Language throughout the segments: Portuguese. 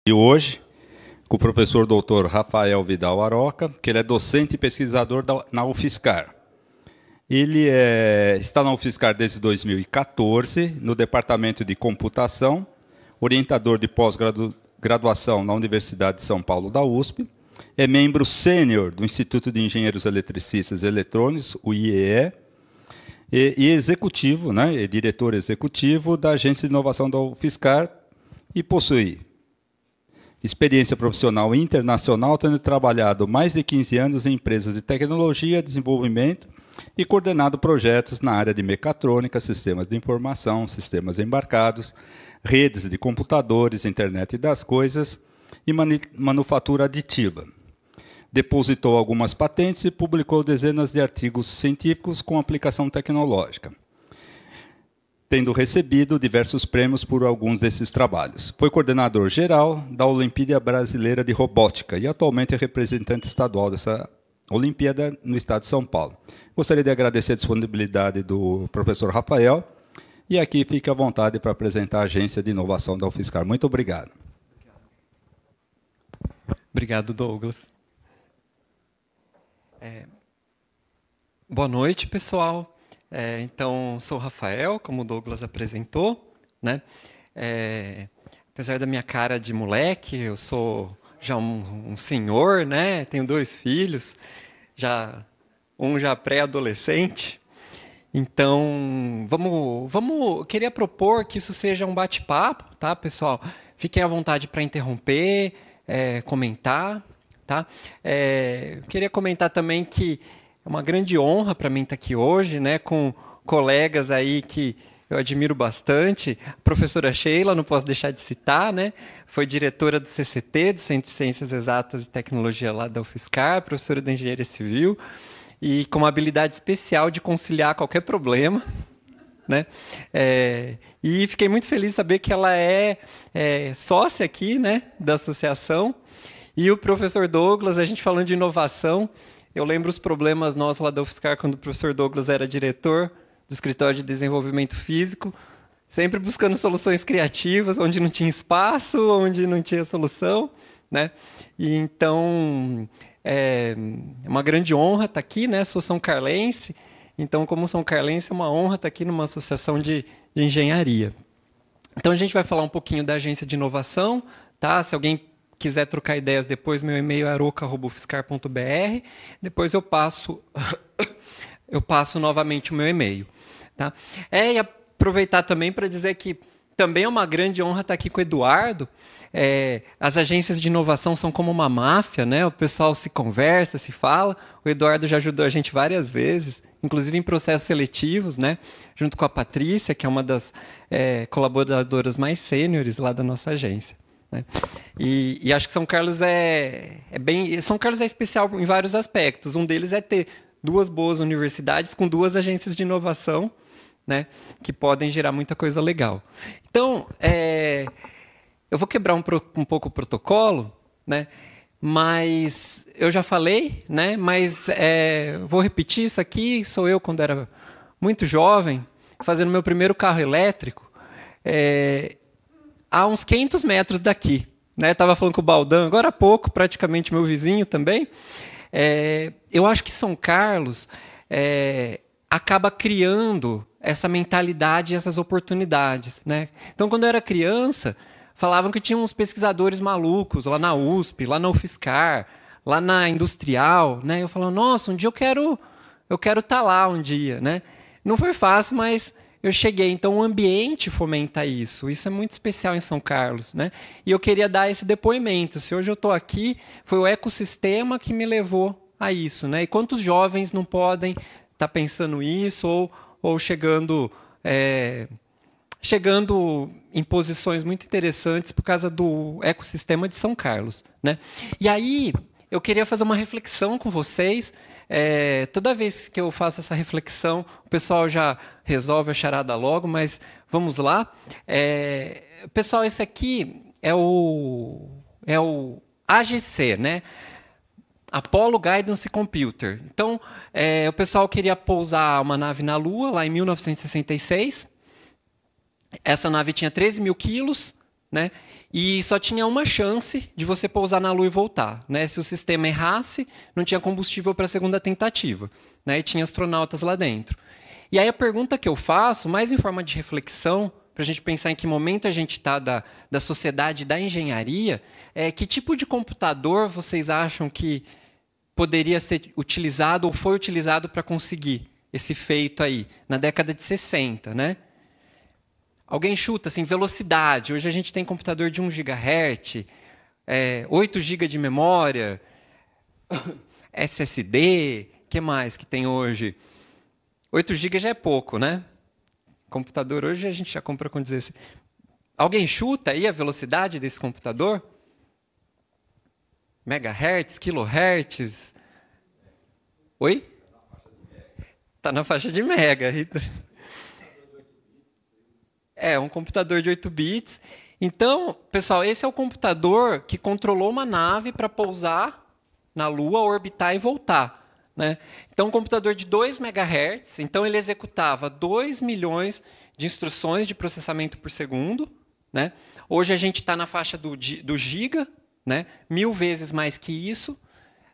E hoje, com o professor doutor Rafael Vidal Aroca, que ele é docente e pesquisador na UFSCar. Ele está na UFSCar desde 2014, no Departamento de Computação, orientador de pós-graduação na Universidade de São Paulo da USP, é membro sênior do Instituto de Engenheiros Eletricistas e Eletrônicos, o IEE, e executivo, né, diretor executivo da Agência de Inovação da UFSCar, e possui experiência profissional internacional, tendo trabalhado mais de 15 anos em empresas de tecnologia, desenvolvimento e coordenado projetos na área de mecatrônica, sistemas de informação, sistemas embarcados, redes de computadores, internet das coisas e manufatura aditiva. Depositou algumas patentes e publicou dezenas de artigos científicos com aplicação tecnológica, tendo recebido diversos prêmios por alguns desses trabalhos. Foi coordenador geral da Olimpíada Brasileira de Robótica e atualmente é representante estadual dessa Olimpíada no estado de São Paulo. Gostaria de agradecer a disponibilidade do professor Rafael e aqui fica à vontade para apresentar a Agência de Inovação da UFSCar. Muito obrigado. Obrigado, Douglas. Boa noite, pessoal. Então, sou o Rafael, como o Douglas apresentou, né? Apesar da minha cara de moleque, eu sou já um senhor, né? Tenho 2 filhos, um já pré-adolescente. Então, queria propor que isso seja um bate-papo, tá, pessoal? Fiquem à vontade para interromper, comentar, tá? Queria comentar também que é uma grande honra para mim estar aqui hoje, né, com colegas aí que eu admiro bastante. A professora Sheila, não posso deixar de citar, né, foi diretora do CCT, do Centro de Ciências Exatas e Tecnologia lá da UFSCar, professora de Engenharia Civil, e com uma habilidade especial de conciliar qualquer problema, né? E fiquei muito feliz de saber que ela é sócia aqui, né, da associação. E o professor Douglas, a gente falando de inovação, eu lembro os problemas nossos lá da UFSCar, quando o professor Douglas era diretor do Escritório de Desenvolvimento Físico, sempre buscando soluções criativas, onde não tinha espaço, onde não tinha solução, né? E então, é uma grande honra estar aqui, né? Sou são carlense, então, como são carlense, é uma honra estar aqui numa associação de engenharia. Então, a gente vai falar um pouquinho da agência de inovação, tá? Se alguém quiser trocar ideias depois, meu e-mail é aroca@ufscar.br. Depois eu passo novamente o meu e-mail, tá? E aproveitar também para dizer que também é uma grande honra estar aqui com o Eduardo. As agências de inovação são como uma máfia, né? O pessoal se conversa, se fala. O Eduardo já ajudou a gente várias vezes, inclusive em processos seletivos, né? Junto com a Patrícia, que é uma das colaboradoras mais sêniores lá da nossa agência. E acho que São Carlos São Carlos é especial em vários aspectos. Um deles é ter 2 boas universidades com 2 agências de inovação, né, que podem gerar muita coisa legal. Então, eu vou quebrar um pouco o protocolo, né, mas eu já falei, né, mas vou repetir isso aqui. Sou eu quando era muito jovem, fazendo meu primeiro carro elétrico, a uns 500 metros daqui, né? Estava falando com o Baldan agora há pouco, praticamente meu vizinho também. Eu acho que São Carlos acaba criando essa mentalidade e essas oportunidades, né? Então, quando eu era criança, falavam que tinha uns pesquisadores malucos lá na USP, lá na UFSCar, lá na Industrial, né? Eu falava, nossa, um dia eu quero estar lá um dia, né? Não foi fácil, mas eu cheguei. Então, o ambiente fomenta isso. Isso é muito especial em São Carlos, né? E eu queria dar esse depoimento. Se hoje eu estou aqui, foi o ecossistema que me levou a isso, né? E quantos jovens não podem estar pensando isso ou chegando em posições muito interessantes por causa do ecossistema de São Carlos, né? E aí, eu queria fazer uma reflexão com vocês. Toda vez que eu faço essa reflexão, o pessoal já resolve a charada logo, mas vamos lá. Pessoal, esse aqui é o AGC, né? Apollo Guidance Computer. Então, o pessoal queria pousar uma nave na Lua, lá em 1966. Essa nave tinha 13 mil quilos, né? E só tinha uma chance de você pousar na Lua e voltar, né? Se o sistema errasse, não tinha combustível para a segunda tentativa, né? E tinha astronautas lá dentro. E aí a pergunta que eu faço, mais em forma de reflexão, para a gente pensar em que momento a gente está da sociedade da engenharia, é que tipo de computador vocês acham que poderia ser utilizado ou foi utilizado para conseguir esse feito aí, na década de 60, né? Alguém chuta, assim, velocidade. Hoje a gente tem computador de 1 GHz, 8 GB de memória, SSD, o que mais que tem hoje? 8 GB já é pouco, né? Computador hoje a gente já compra com 16. Alguém chuta aí a velocidade desse computador? Megahertz, kilohertz? Oi? Está na faixa de mega. É um computador de 8 bits. Então, pessoal, esse é o computador que controlou uma nave para pousar na Lua, orbitar e voltar, né? Então, um computador de 2 MHz, então ele executava 2 milhões de instruções de processamento por segundo, né? Hoje a gente está na faixa do giga, né? 1000 vezes mais que isso.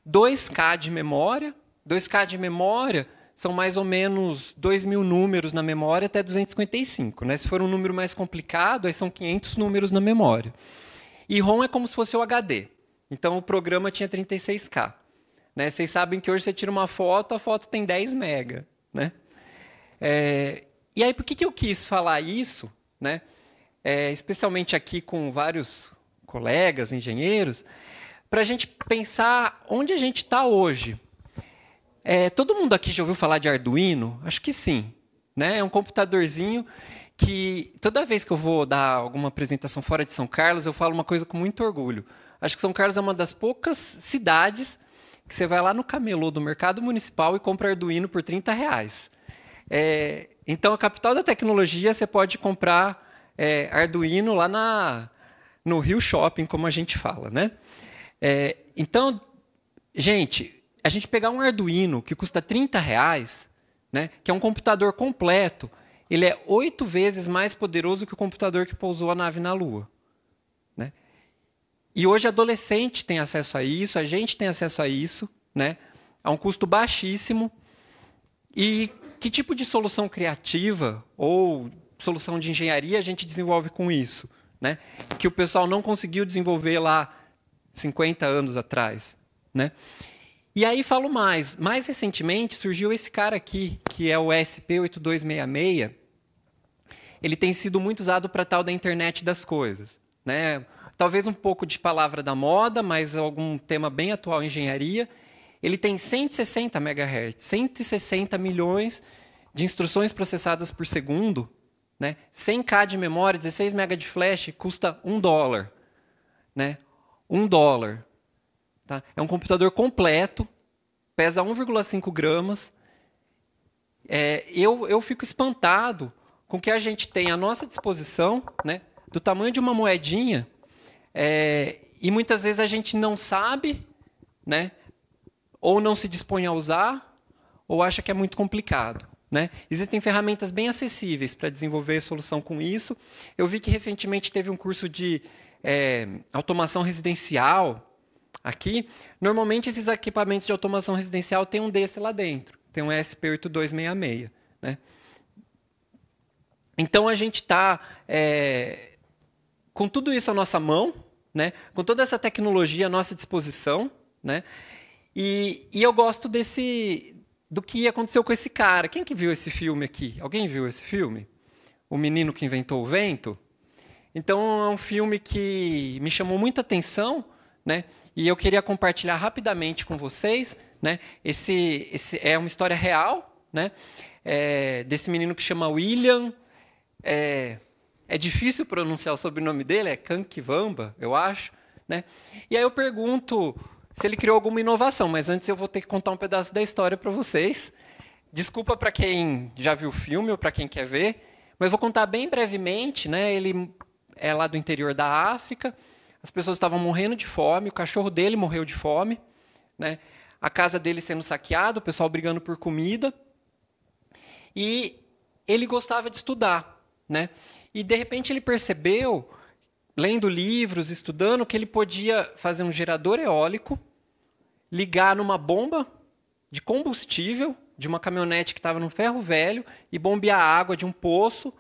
2K de memória. 2K de memória são mais ou menos 2.000 números na memória até 255. Né? Se for um número mais complicado, aí são 500 números na memória. E ROM é como se fosse o HD. Então, o programa tinha 36K. Né? Vocês sabem que hoje você tira uma foto, a foto tem 10 mega. Né? E aí, por que eu quis falar isso? Né? Especialmente aqui com vários colegas, engenheiros, para a gente pensar onde a gente está hoje. Todo mundo aqui já ouviu falar de Arduino? Acho que sim. Né? É um computadorzinho que, toda vez que eu vou dar alguma apresentação fora de São Carlos, eu falo uma coisa com muito orgulho. Acho que São Carlos é uma das poucas cidades que você vai lá no camelô do mercado municipal e compra Arduino por R$30. Então, a capital da tecnologia, você pode comprar Arduino lá no Rio Shopping, como a gente fala. Né? Então, gente, a gente pegar um Arduino que custa R$30, né, que é um computador completo, ele é 8 vezes mais poderoso que o computador que pousou a nave na Lua. Né? E hoje adolescente tem acesso a isso, a gente tem acesso a isso, né, a um custo baixíssimo. E que tipo de solução criativa ou solução de engenharia a gente desenvolve com isso? Né? Que o pessoal não conseguiu desenvolver lá 50 anos atrás. Né? E aí falo mais. Mais recentemente surgiu esse cara aqui, que é o ESP8266. Ele tem sido muito usado para tal da internet das coisas. Né? Talvez um pouco de palavra da moda, mas algum tema bem atual em engenharia. Ele tem 160 MHz, 160 milhões de instruções processadas por segundo. Né? 100K de memória, 16 MB de flash, custa $1. Né? $1. Tá? É um computador completo, pesa 1,5 gramas. Eu fico espantado com o que a gente tem à nossa disposição, né, do tamanho de uma moedinha, e muitas vezes a gente não sabe, né, ou não se dispõe a usar, ou acha que é muito complicado. Né? Existem ferramentas bem acessíveis para desenvolver solução com isso. Eu vi que recentemente teve um curso de automação residencial aqui. Normalmente, esses equipamentos de automação residencial têm um desse lá dentro. Tem um ESP8266. Né? Então, a gente está com tudo isso à nossa mão, né? Com toda essa tecnologia à nossa disposição. Né? E eu gosto do que aconteceu com esse cara. Quem que viu esse filme aqui? Alguém viu esse filme? O Menino que Inventou o Vento? Então, é um filme que me chamou muita atenção, né? E eu queria compartilhar rapidamente com vocês. Né? Esse é uma história real, né? Desse menino que chama William. É difícil pronunciar o sobrenome dele, é Kankivamba, eu acho. Né? E aí eu pergunto se ele criou alguma inovação, mas antes eu vou ter que contar um pedaço da história para vocês. Desculpa para quem já viu o filme ou para quem quer ver, mas vou contar bem brevemente. Né? Ele é lá do interior da África, as pessoas estavam morrendo de fome, o cachorro dele morreu de fome, né? A casa dele sendo saqueada, o pessoal brigando por comida, e ele gostava de estudar. Né? E, de repente, ele percebeu lendo livros, estudando, que ele podia fazer um gerador eólico, ligar numa bomba de combustível de uma caminhonete que estava no ferro velho e bombear a água de um poço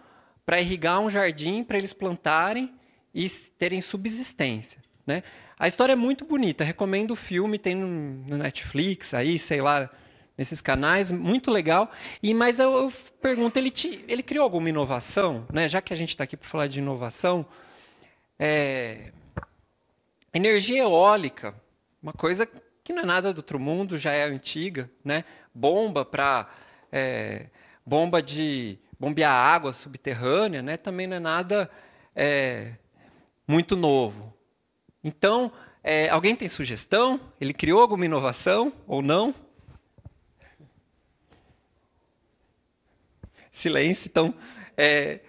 para irrigar um jardim, para eles plantarem e terem subsistência, né? A história é muito bonita, recomendo o filme, tem no Netflix, aí, sei lá, nesses canais, muito legal. Mas eu pergunto, ele criou alguma inovação, né? Já que a gente está aqui para falar de inovação, energia eólica, uma coisa que não é nada do outro mundo, já é antiga, né? Bomba de bombear água subterrânea, né? Também não é nada muito novo. Então, alguém tem sugestão? Ele criou alguma inovação ou não? Silêncio. Então,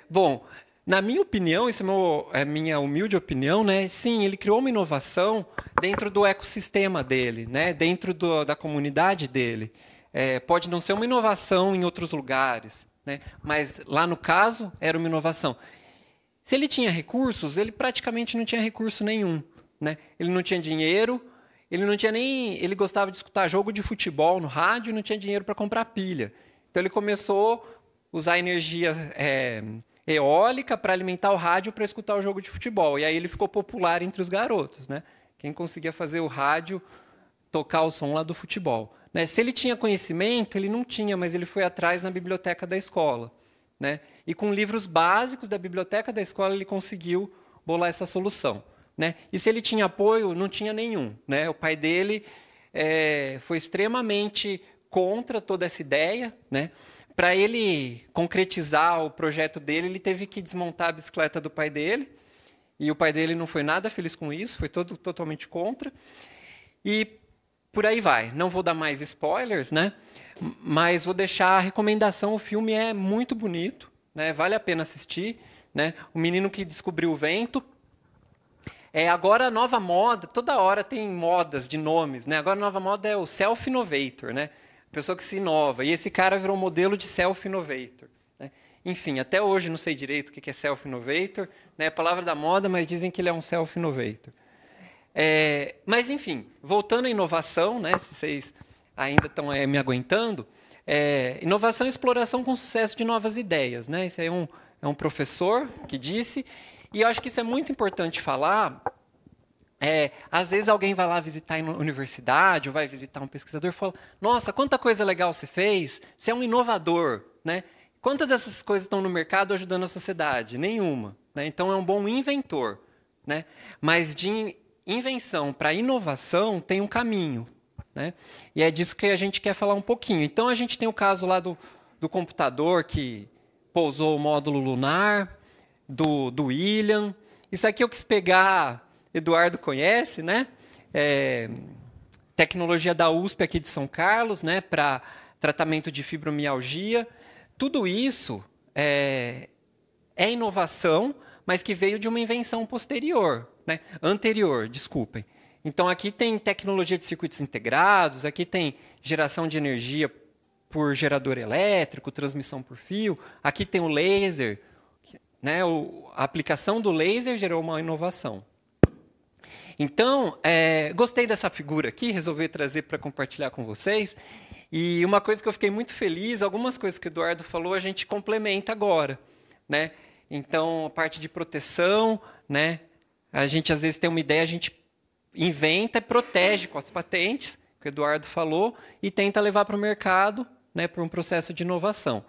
bom, na minha opinião, isso é minha humilde opinião, né? Sim, ele criou uma inovação dentro do ecossistema dele, né? Dentro da comunidade dele. Pode não ser uma inovação em outros lugares, né? Mas lá no caso era uma inovação. Se ele tinha recursos, ele praticamente não tinha recurso nenhum, né? Ele não tinha dinheiro, ele gostava de escutar jogo de futebol no rádio, não tinha dinheiro para comprar pilha. Então ele começou a usar energia eólica para alimentar o rádio para escutar o jogo de futebol. E aí ele ficou popular entre os garotos, né? Quem conseguia fazer o rádio tocar o som lá do futebol, né? Se ele tinha conhecimento, ele não tinha, mas ele foi atrás na biblioteca da escola, né? E com livros básicos da biblioteca da escola ele conseguiu bolar essa solução, né? E se ele tinha apoio, não tinha nenhum, né? O pai dele foi extremamente contra toda essa ideia, né? Para ele concretizar o projeto dele, ele teve que desmontar a bicicleta do pai dele, e o pai dele não foi nada feliz com isso, foi totalmente contra. E por aí vai. Não vou dar mais spoilers, né? Mas vou deixar a recomendação. O filme é muito bonito, né? Vale a pena assistir, né? O menino que descobriu o vento. Agora a nova moda, toda hora tem modas de nomes, né? Agora a nova moda é o self-innovator, né? Pessoa que se inova. E esse cara virou modelo de self-innovator, né? Enfim, até hoje não sei direito o que é self-innovator, né? É a palavra da moda, mas dizem que ele é um self-innovator. Mas, enfim, voltando à inovação, né? Se vocês ainda estão me aguentando, inovação e exploração com sucesso de novas ideias, né? Esse aí é um professor que disse, e eu acho que isso é muito importante falar. Às vezes alguém vai lá visitar a universidade ou vai visitar um pesquisador e fala: nossa, quanta coisa legal você fez, você é um inovador, né? Quantas dessas coisas estão no mercado ajudando a sociedade? Nenhuma, né? Então é um bom inventor, né? Mas de invenção para inovação tem um caminho, né? E é disso que a gente quer falar um pouquinho. Então a gente tem o caso lá do computador que pousou o módulo lunar, do William. Isso aqui eu quis pegar... Eduardo conhece, né? Tecnologia da USP aqui de São Carlos, né? Para tratamento de fibromialgia. Tudo isso é inovação, mas que veio de uma invenção posterior, né? Anterior, desculpem. Então, aqui tem tecnologia de circuitos integrados, aqui tem geração de energia por gerador elétrico, transmissão por fio, aqui tem o laser, né? A aplicação do laser gerou uma inovação. Então, gostei dessa figura aqui, resolvi trazer para compartilhar com vocês. E uma coisa que eu fiquei muito feliz, algumas coisas que o Eduardo falou, a gente complementa agora, né? Então, a parte de proteção, né? A gente, às vezes, tem uma ideia, a gente inventa e protege com as patentes, que o Eduardo falou, e tenta levar para o mercado, né, por um processo de inovação.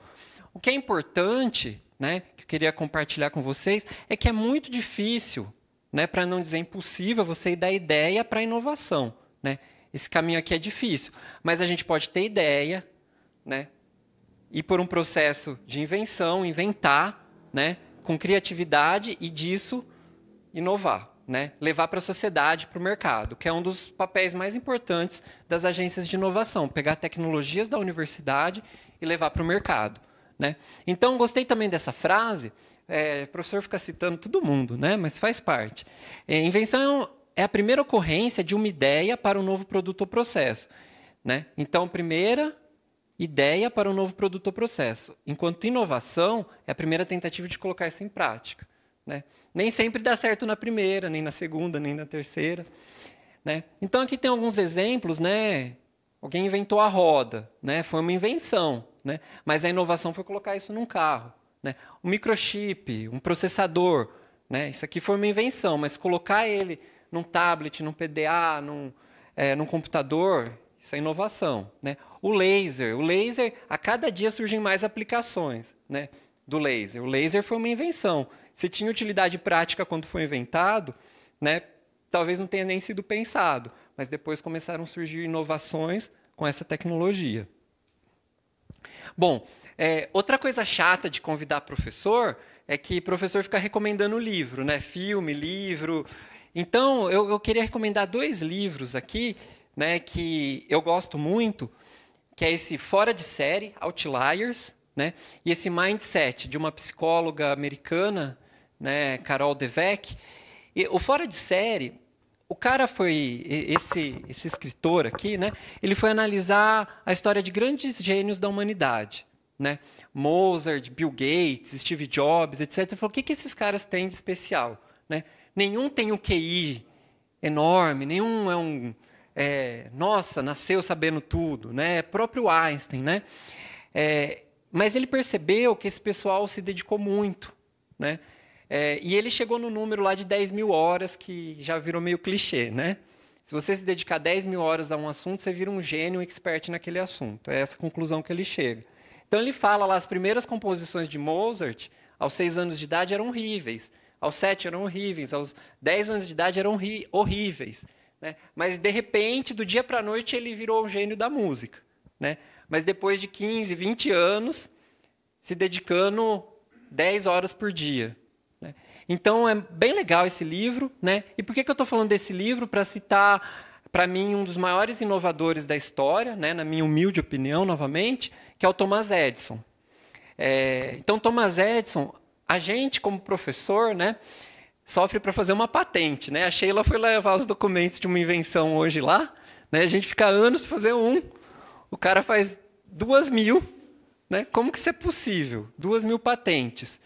O que é importante, né, que eu queria compartilhar com vocês, é que é muito difícil, né, para não dizer impossível, você ir da ideia para a inovação, né? Esse caminho aqui é difícil, mas a gente pode ter ideia, né, ir por um processo de invenção, inventar, né, com criatividade e disso inovar, né, levar para a sociedade, para o mercado, que é um dos papéis mais importantes das agências de inovação, pegar tecnologias da universidade e levar para o mercado, né? Então, gostei também dessa frase. O professor fica citando todo mundo, né? Mas faz parte. Invenção é a primeira ocorrência de uma ideia para um novo produto ou processo, né? Então, primeira ideia para um novo produto ou processo. Enquanto inovação é a primeira tentativa de colocar isso em prática, né? Nem sempre dá certo na primeira, nem na segunda, nem na terceira, né? Então, aqui tem alguns exemplos, né? Alguém inventou a roda, né? Foi uma invenção, né? Mas a inovação foi colocar isso num carro, né? Um microchip, um processador, né? Isso aqui foi uma invenção, mas colocar ele num tablet, num PDA, num computador, isso é inovação, né? O laser, a cada dia surgem mais aplicações, né, do laser. O laser foi uma invenção. Se tinha utilidade prática quando foi inventado, né, talvez não tenha nem sido pensado, mas depois começaram a surgir inovações com essa tecnologia. Bom, outra coisa chata de convidar professor é que o professor fica recomendando livro, né, filme, livro. Então, eu queria recomendar 2 livros aqui, né, que eu gosto muito, que é esse Fora de Série, Outliers, né, e esse Mindset, de uma psicóloga americana, né, Carol Dweck. E o Fora de Série, o cara foi, esse escritor aqui, né, ele foi analisar a história de grandes gênios da humanidade, né, Mozart, Bill Gates, Steve Jobs, etc. Ele falou, o que esses caras têm de especial? Né? Nenhum tem um QI enorme, nenhum é um... nossa, nasceu sabendo tudo, né? Próprio Einstein, né? Mas ele percebeu que esse pessoal se dedicou muito, né? E ele chegou no número lá de 10.000 horas, que já virou meio clichê, né? Se você se dedicar 10.000 horas a um assunto, você vira um gênio, um expert naquele assunto. É essa a conclusão que ele chega. Então ele fala lá, as primeiras composições de Mozart, aos 6 anos de idade, eram horríveis. Aos 7 eram horríveis, aos 10 anos de idade eram horríveis. Né? Mas, de repente, do dia para a noite, ele virou o gênio da música. Né? Mas depois de 15, 20 anos, se dedicando 10 horas por dia. Né? Então, é bem legal esse livro. Né? E por que eu estou falando desse livro? Para citar, para mim, um dos maiores inovadores da história, né? Na minha humilde opinião, novamente, que é o Thomas Edison. Então, Thomas Edison, a gente, como professor, né, sofre para fazer uma patente, né? A Sheila foi levar os documentos de uma invenção hoje lá, né? A gente fica anos para fazer um. O cara faz 2.000, né? Como que isso é possível? 2.000 patentes.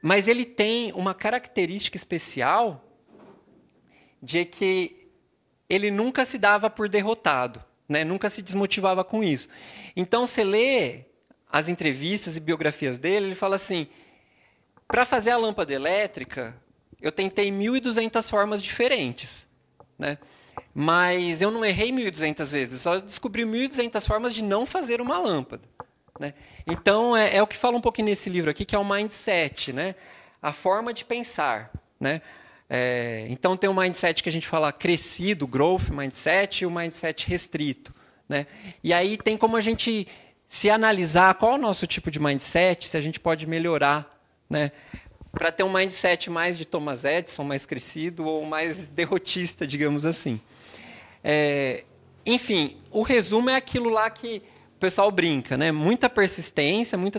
Mas ele tem uma característica especial de que ele nunca se dava por derrotado, né? Nunca se desmotivava com isso. Então, você lê as entrevistas e biografias dele, ele fala assim: para fazer a lâmpada elétrica, eu tentei 1.200 formas diferentes, né? Mas eu não errei 1.200 vezes, só descobri 1.200 formas de não fazer uma lâmpada. Né? Então, é o que fala um pouquinho nesse livro aqui, que é o mindset, né? A forma de pensar. Né? Então, tem o mindset que a gente fala crescido, growth mindset, e o mindset restrito. Né? E aí tem como a gente se analisar qual é o nosso tipo de mindset, se a gente pode melhorar, né, para ter um mindset mais de Thomas Edison, mais crescido ou mais derrotista, digamos assim. Enfim, o resumo é aquilo lá que o pessoal brinca, né? Muita persistência, muita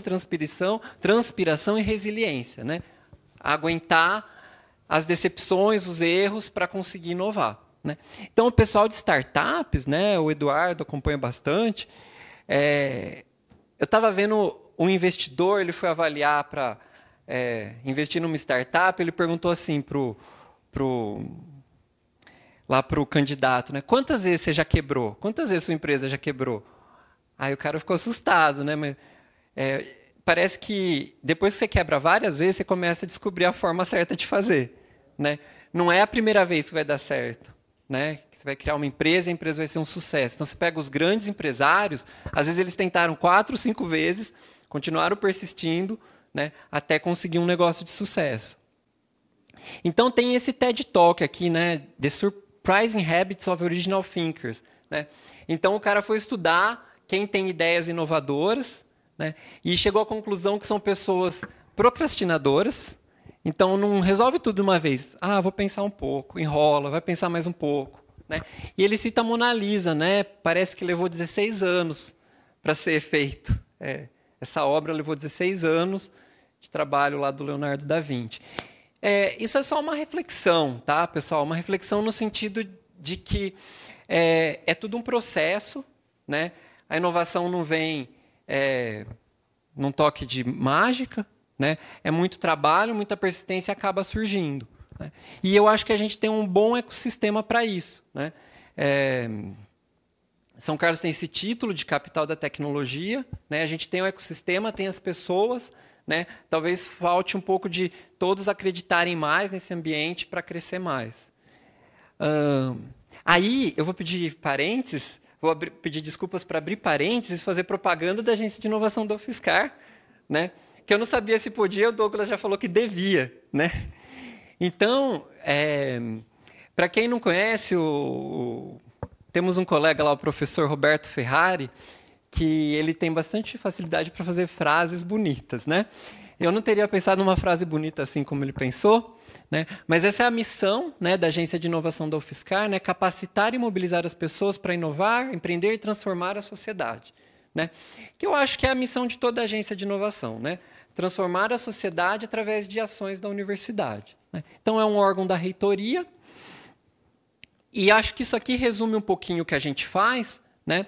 transpiração e resiliência, né? Aguentar as decepções, os erros para conseguir inovar. Né? Então, o pessoal de startups, né, o Eduardo acompanha bastante. Eu estava vendo um investidor, ele foi avaliar para investir numa startup, ele perguntou assim lá para o candidato, né, quantas vezes você já quebrou? Quantas vezes sua empresa já quebrou? Aí o cara ficou assustado, né? Mas, parece que depois que você quebra várias vezes, você começa a descobrir a forma certa de fazer. Né? Não é a primeira vez que vai dar certo. Né? Você vai criar uma empresa e a empresa vai ser um sucesso. Então, você pega os grandes empresários, às vezes eles tentaram 4, 5 vezes, continuaram persistindo, né, até conseguir um negócio de sucesso. Então, tem esse TED Talk aqui, né, The Surprising Habits of Original Thinkers. Né? Então, o cara foi estudar quem tem ideias inovadoras, né, e chegou à conclusão que são pessoas procrastinadoras. Então, não resolve tudo de uma vez. Vou pensar um pouco, enrola, vai pensar mais um pouco. Né? E ele cita a Mona Lisa, né? Parece que levou 16 anos para ser feito. Essa obra levou 16 anos de trabalho lá do Leonardo da Vinci. Isso é só uma reflexão, tá, pessoal? Uma reflexão no sentido de que é tudo um processo. Né? A inovação não vem num toque de mágica. né? É muito trabalho, muita persistência acaba surgindo, né? E eu acho que a gente tem um bom ecossistema para isso, né? São Carlos tem esse título de capital da tecnologia, né? A gente tem o ecossistema, tem as pessoas, né? Talvez falte um pouco de todos acreditarem mais nesse ambiente para crescer mais. Aí eu vou pedir parênteses, pedir desculpas para abrir parênteses e fazer propaganda da Agência de Inovação da UFSCar, né? Que eu não sabia se podia, o Douglas já falou que devia, né? Então, para quem não conhece, temos um colega lá, o professor Roberto Ferrari, que ele tem bastante facilidade para fazer frases bonitas, né? Eu não teria pensado numa frase bonita assim como ele pensou, né? Mas essa é a missão, né, da Agência de Inovação da UFSCar, né? Capacitar e mobilizar as pessoas para inovar, empreender e transformar a sociedade, né? Que eu acho que é a missão de toda agência de inovação, né? Transformar a sociedade através de ações da universidade, né? Então, é um órgão da reitoria, e acho que isso aqui resume um pouquinho o que a gente faz, né?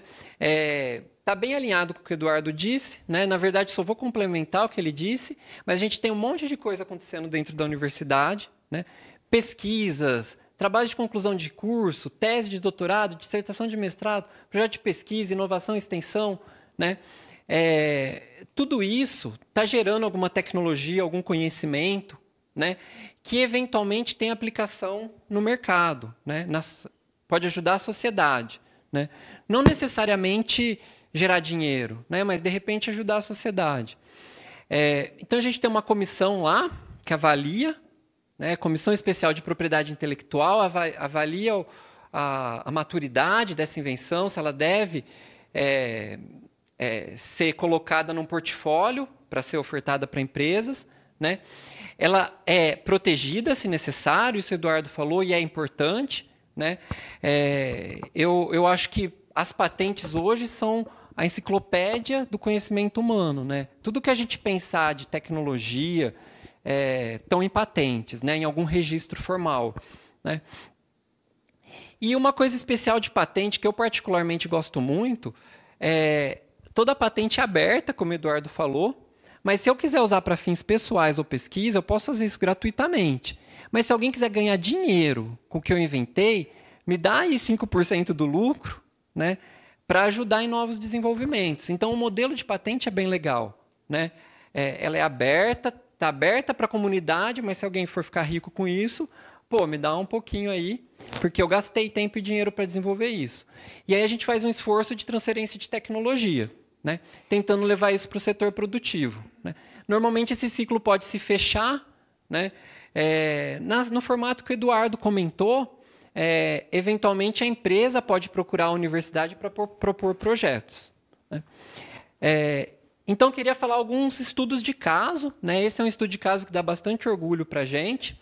Está bem alinhado com o que o Eduardo disse, né? Na verdade, só vou complementar o que ele disse, mas a gente tem um monte de coisa acontecendo dentro da universidade, né? Pesquisas, trabalhos de conclusão de curso, tese de doutorado, dissertação de mestrado, projeto de pesquisa, inovação e extensão, né? Tudo isso está gerando alguma tecnologia, algum conhecimento, né? Que eventualmente tem aplicação no mercado, né? Pode ajudar a sociedade, né? Não necessariamente gerar dinheiro, né? Mas, de repente, ajudar a sociedade. Então, a gente tem uma comissão lá que avalia, né? Comissão Especial de Propriedade Intelectual, avalia a maturidade dessa invenção, se ela deve ser colocada num portfólio para ser ofertada para empresas, né? Ela é protegida, se necessário, isso o Eduardo falou, e é importante, né? Eu acho que as patentes hoje são a enciclopédia do conhecimento humano, né? Tudo que a gente pensar de tecnologia estão em patentes, né? Em algum registro formal, né? E uma coisa especial de patente que eu particularmente gosto muito toda patente é aberta, como o Eduardo falou, mas se eu quiser usar para fins pessoais ou pesquisa, eu posso fazer isso gratuitamente. Mas se alguém quiser ganhar dinheiro com o que eu inventei, me dá aí 5% do lucro, né, para ajudar em novos desenvolvimentos. Então, o modelo de patente é bem legal, né? Ela é aberta, está aberta para a comunidade, mas se alguém for ficar rico com isso, me dá um pouquinho aí, porque eu gastei tempo e dinheiro para desenvolver isso. E aí a gente faz um esforço de transferência de tecnologia, né, tentando levar isso para o setor produtivo, né. Normalmente, esse ciclo pode se fechar, né, no formato que o Eduardo comentou. Eventualmente, a empresa pode procurar a universidade para propor projetos, né. Então, queria falar alguns estudos de caso, né. Esse é um estudo de caso que dá bastante orgulho para a gente,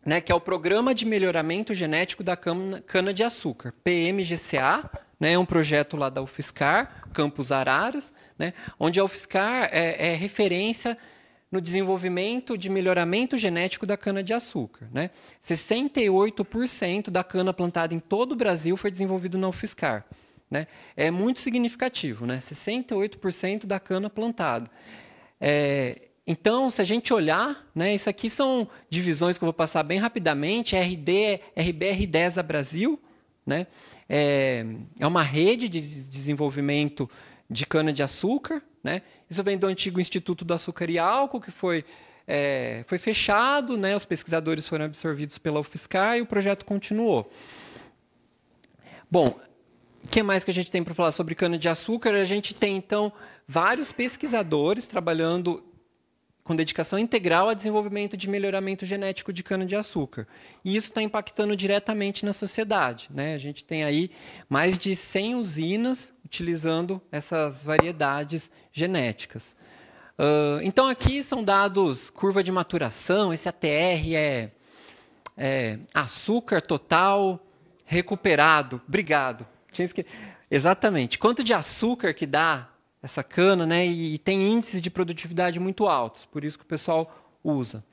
né, que é o Programa de Melhoramento Genético da Cana-de-Açúcar, PMGCA, né, é um projeto lá da UFSCar, Campus Araras, né, onde a UFSCar é referência no desenvolvimento de melhoramento genético da cana-de-açúcar, né. 68% da cana plantada em todo o Brasil foi desenvolvido na UFSCar, né. É muito significativo, né, 68% da cana plantada. Então, se a gente olhar, né, isso aqui são divisões que eu vou passar bem rapidamente. RBR10 Brasil, né, é uma rede de desenvolvimento de cana-de-açúcar, né. Isso vem do antigo Instituto do Açúcar e Álcool, que foi fechado, né, os pesquisadores foram absorvidos pela UFSCar e o projeto continuou. Bom, o que mais que a gente tem para falar sobre cana-de-açúcar? A gente tem, então, vários pesquisadores trabalhando com dedicação integral a desenvolvimento de melhoramento genético de cana-de-açúcar. E isso está impactando diretamente na sociedade, né? A gente tem aí mais de 100 usinas utilizando essas variedades genéticas. Então, aqui são dados curva de maturação. Esse ATR é açúcar total recuperado. Obrigado. Exatamente. Quanto de açúcar que dá essa cana, né, e tem índices de produtividade muito altos, por isso que o pessoal usa.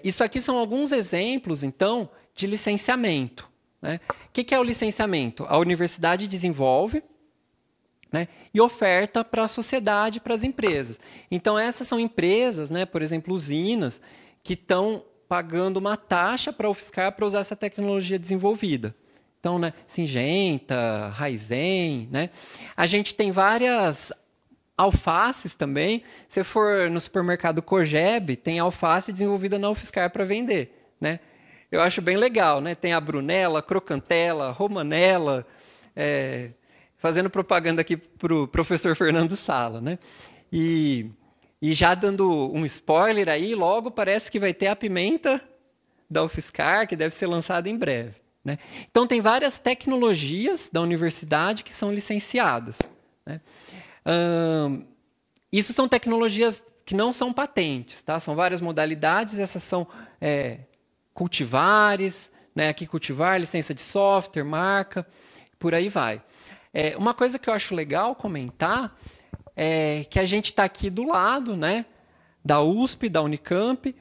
Isso aqui são alguns exemplos, então, de licenciamento, né? O que é o licenciamento? A universidade desenvolve né, e oferta para a sociedade, para as empresas. Então, essas são empresas, né, por exemplo, usinas, que estão pagando uma taxa para a UFSCar para usar essa tecnologia desenvolvida. Então, né, Syngenta, Raizen, né? A gente tem várias alfaces também. Se for no supermercado Cogebi, tem alface desenvolvida na UFSCar para vender, né? Eu acho bem legal, né? Tem a Brunella, Crocantella, Romanella, fazendo propaganda aqui para o professor Fernando Sala, né? E já dando um spoiler aí, logo parece que vai ter a pimenta da UFSCar, que deve ser lançada em breve, né? Então, tem várias tecnologias da universidade que são licenciadas, né? Isso são tecnologias que não são patentes, tá? São várias modalidades, essas são cultivares, né? Aqui cultivar, licença de software, marca, por aí vai. Uma coisa que eu acho legal comentar é que a gente está aqui do lado, né, da USP, da Unicamp,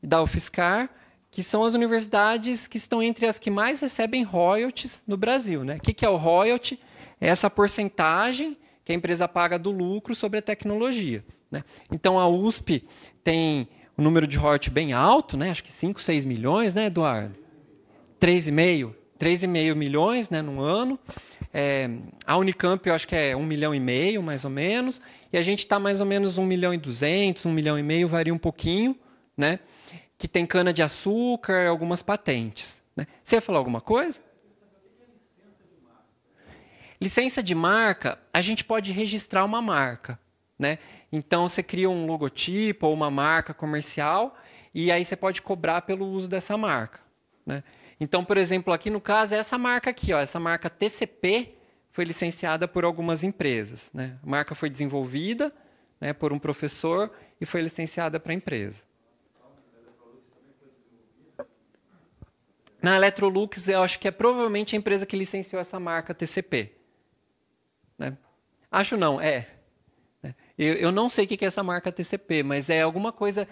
da UFSCar, que são as universidades que estão entre as que mais recebem royalties no Brasil, né? O que é o royalty? É essa porcentagem que a empresa paga do lucro sobre a tecnologia, né? Então, a USP tem um número de royalties bem alto, né? Acho que 5, 6 milhões, né, Eduardo? 3,5 milhões, né, num ano. A Unicamp, eu acho que é 1,5 milhão, mais ou menos. E a gente está mais ou menos 1,2 milhões, 1,5 milhão, varia um pouquinho, né? Que tem cana-de-açúcar, algumas patentes, né? Você ia falar alguma coisa? Licença de marca, a gente pode registrar uma marca, né? Então, você cria um logotipo ou uma marca comercial e aí você pode cobrar pelo uso dessa marca, né? Então, por exemplo, aqui no caso, é essa marca aqui, ó, essa marca TCP foi licenciada por algumas empresas, né? A marca foi desenvolvida, né, por um professor e foi licenciada para a empresa. Na Electrolux, eu acho que é provavelmente a empresa que licenciou essa marca TCP. Né? Acho não, Eu não sei o que é essa marca TCP, mas é alguma coisa...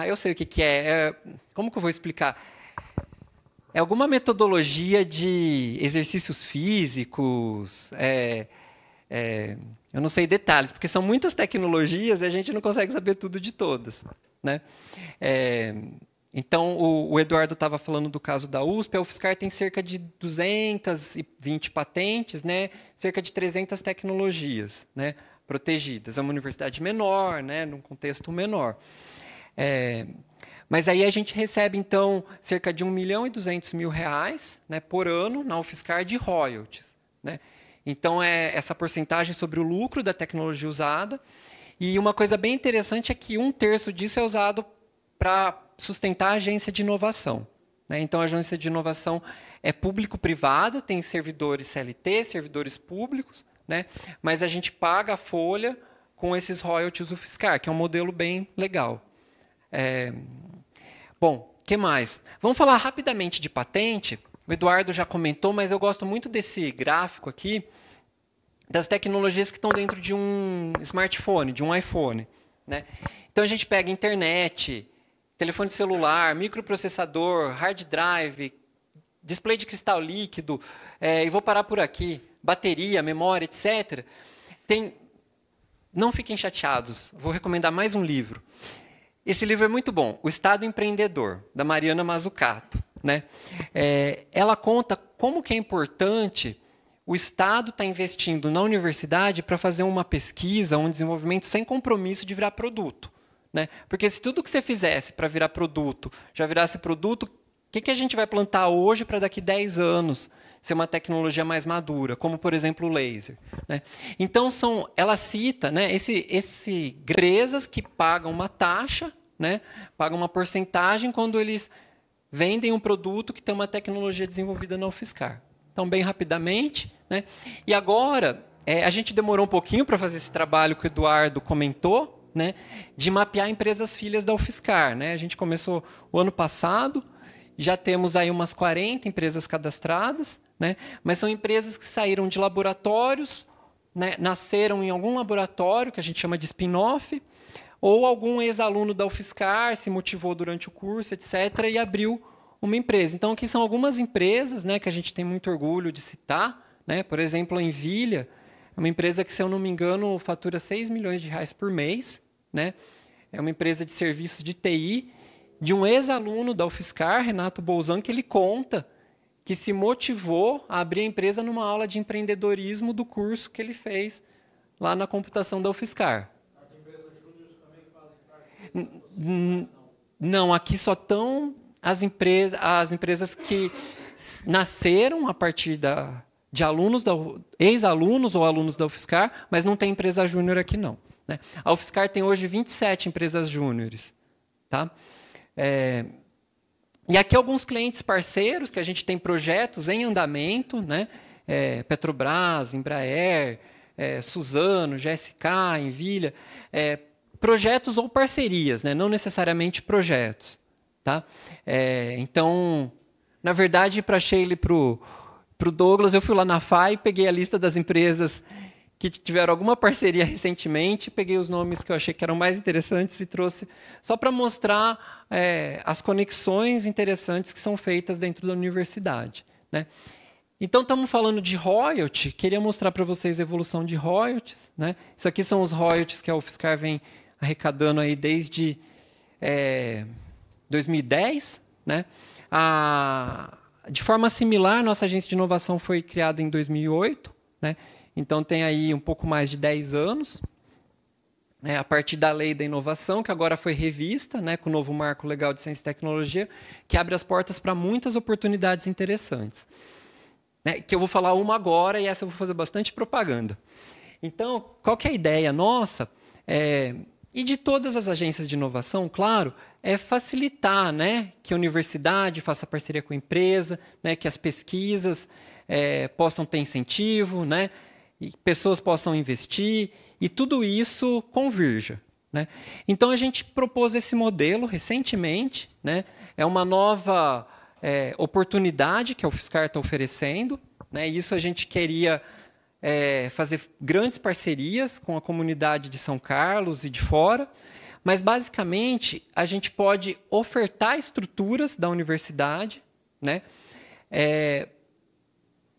eu sei o que é. Como que eu vou explicar? É alguma metodologia de exercícios físicos, eu não sei detalhes, porque são muitas tecnologias e a gente não consegue saber tudo de todas, né? Então, o Eduardo estava falando do caso da USP, a UFSCar tem cerca de 220 patentes, né? Cerca de 300 tecnologias, né, protegidas. É uma universidade menor, né, num contexto menor. Mas aí a gente recebe, então, cerca de R$ 1.200.000, né, por ano na UFSCar de royalties, né? Então, é essa porcentagem sobre o lucro da tecnologia usada. E uma coisa bem interessante é que 1/3 disso é usado para sustentar a agência de inovação, né? Então, a agência de inovação é público-privada, tem servidores CLT, servidores públicos, né? Mas a gente paga a folha com esses royalties UFSCar, que é um modelo bem legal. Bom, o que mais? Vamos falar rapidamente de patente. O Eduardo já comentou, mas eu gosto muito desse gráfico aqui, das tecnologias que estão dentro de um smartphone, de um iPhone, né? Então, a gente pega internet, telefone celular, microprocessador, hard drive, display de cristal líquido, e vou parar por aqui, bateria, memória, etc. Não fiquem chateados, vou recomendar mais um livro. Esse livro é muito bom, O Estado Empreendedor, da Mariana Mazzucato, né? Ela conta como que é importante o Estado estar investindo na universidade para fazer uma pesquisa, um desenvolvimento sem compromisso de virar produto, né? Porque se tudo que você fizesse para virar produto já virasse produto, o que a gente vai plantar hoje para daqui 10 anos ser uma tecnologia mais madura, como, por exemplo, o laser, né? Então, ela cita, né, empresas que pagam uma taxa, né, pagam uma porcentagem quando eles vendem um produto que tem uma tecnologia desenvolvida na UFSCar. Então, bem rapidamente, né? E agora, a gente demorou um pouquinho para fazer esse trabalho que o Eduardo comentou, né, de mapear empresas filhas da UFSCar, né? A gente começou o ano passado, já temos aí umas 40 empresas cadastradas, né? Mas são empresas que saíram de laboratórios, né, nasceram em algum laboratório, que a gente chama de spin-off, ou algum ex-aluno da UFSCar se motivou durante o curso, etc., e abriu uma empresa. Então, aqui são algumas empresas, né, que a gente tem muito orgulho de citar, né? Por exemplo, a Envilha é É uma empresa que, se eu não me engano, fatura R$6 milhões por mês, né? É uma empresa de serviços de TI, de um ex-aluno da UFSCar, Renato Bolzan, que ele conta que se motivou a abrir a empresa numa aula de empreendedorismo do curso que ele fez lá na computação da UFSCar. As empresas júniores também fazem parte? Não, aqui só estão as empresas que nasceram a partir de alunos, ex-alunos ou alunos da UFSCar, mas não tem empresa júnior aqui, não. Né? A UFSCar tem hoje 27 empresas júniores. Tá? E aqui alguns clientes parceiros, que a gente tem projetos em andamento, né? Petrobras, Embraer, Suzano, GSK, Envilha, projetos ou parcerias, né? Não necessariamente projetos. Tá? Então, na verdade, para a Sheila e para o Douglas, eu fui lá na FAI, peguei a lista das empresas que tiveram alguma parceria recentemente, peguei os nomes que eu achei que eram mais interessantes e trouxe só para mostrar as conexões interessantes que são feitas dentro da universidade. Né? Então, estamos falando de royalty, queria mostrar para vocês a evolução de royalties. Né? Isso aqui são os royalties que a UFSCar vem arrecadando aí desde 2010. Né? De forma similar, nossa agência de inovação foi criada em 2008, né? Então tem aí um pouco mais de 10 anos, né, a partir da Lei da Inovação, que agora foi revista, né, com o novo Marco Legal de Ciência e Tecnologia, que abre as portas para muitas oportunidades interessantes. Né, que eu vou falar uma agora e essa eu vou fazer bastante propaganda. Então, qual que é a ideia nossa? E de todas as agências de inovação, claro, é facilitar, né, que a universidade faça parceria com a empresa, né, que as pesquisas possam ter incentivo, né, e pessoas possam investir, e tudo isso convirja. Né? Então, a gente propôs esse modelo recentemente, né, é uma nova oportunidade que a UFSCar está oferecendo, né, e isso a gente queria fazer grandes parcerias com a comunidade de São Carlos e de fora, mas, basicamente, a gente pode ofertar estruturas da universidade, né,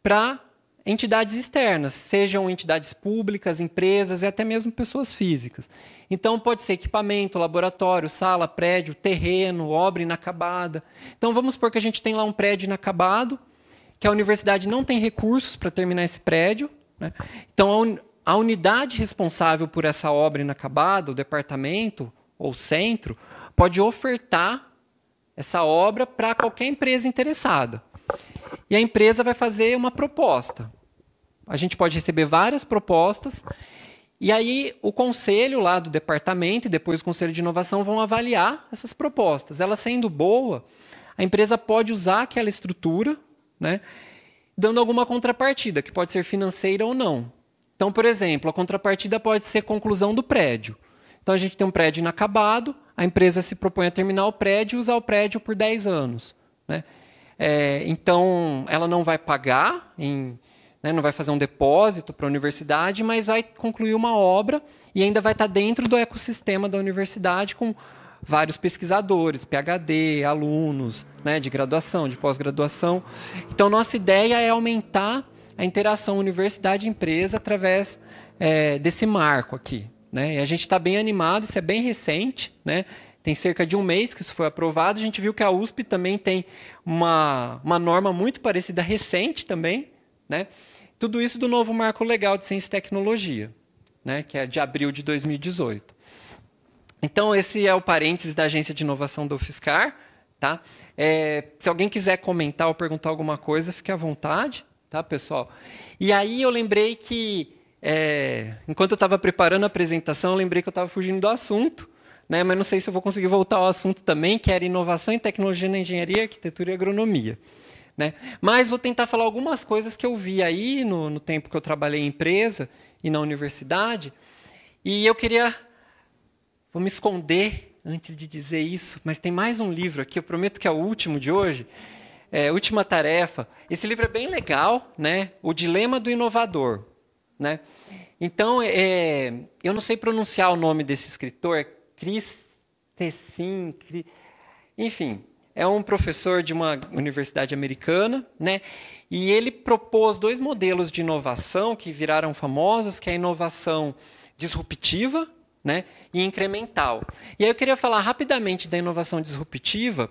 para entidades externas, sejam entidades públicas, empresas e até mesmo pessoas físicas. Então, pode ser equipamento, laboratório, sala, prédio, terreno, obra inacabada. Então, vamos supor que a gente tem lá um prédio inacabado, que a universidade não tem recursos para terminar esse prédio. Né? Então, a unidade responsável por essa obra inacabada, o departamento ou centro, pode ofertar essa obra para qualquer empresa interessada. E a empresa vai fazer uma proposta. A gente pode receber várias propostas, e aí o conselho lá do departamento e depois o conselho de inovação vão avaliar essas propostas. Ela sendo boa, a empresa pode usar aquela estrutura, né, dando alguma contrapartida, que pode ser financeira ou não. Então, por exemplo, a contrapartida pode ser conclusão do prédio. Então, a gente tem um prédio inacabado, a empresa se propõe a terminar o prédio e usar o prédio por 10 anos. Né? Então, ela não vai pagar, né, não vai fazer um depósito para a universidade, mas vai concluir uma obra e ainda vai estar dentro do ecossistema da universidade com vários pesquisadores, PhD, alunos, né, de graduação, de pós-graduação. Então, nossa ideia é aumentar a interação universidade-empresa através desse marco aqui. Né? E a gente está bem animado, isso é bem recente, né? Tem cerca de um mês que isso foi aprovado. A gente viu que a USP também tem uma norma muito parecida, recente também. Né? Tudo isso do novo Marco Legal de Ciência e Tecnologia, né? Que é de abril de 2018. Então, esse é o parênteses da Agência de Inovação da UFSCar. Tá? Se alguém quiser comentar ou perguntar alguma coisa, fique à vontade, tá, pessoal? E aí eu lembrei que, enquanto eu estava preparando a apresentação, eu lembrei que eu estava fugindo do assunto, né, mas não sei se eu vou conseguir voltar ao assunto também, que era inovação e tecnologia na engenharia, arquitetura e agronomia. Né? Mas vou tentar falar algumas coisas que eu vi aí no tempo que eu trabalhei em empresa e na universidade. E eu queria... Vou me esconder antes de dizer isso, mas tem mais um livro aqui, eu prometo que é o último de hoje, Última Tarefa. Esse livro é bem legal, né? O Dilema do Inovador. Né? Então, eu não sei pronunciar o nome desse escritor, Chris Tessin, enfim, é um professor de uma universidade americana, né? E ele propôs 2 modelos de inovação que viraram famosos, que é a inovação disruptiva, né, e incremental. E aí eu queria falar rapidamente da inovação disruptiva,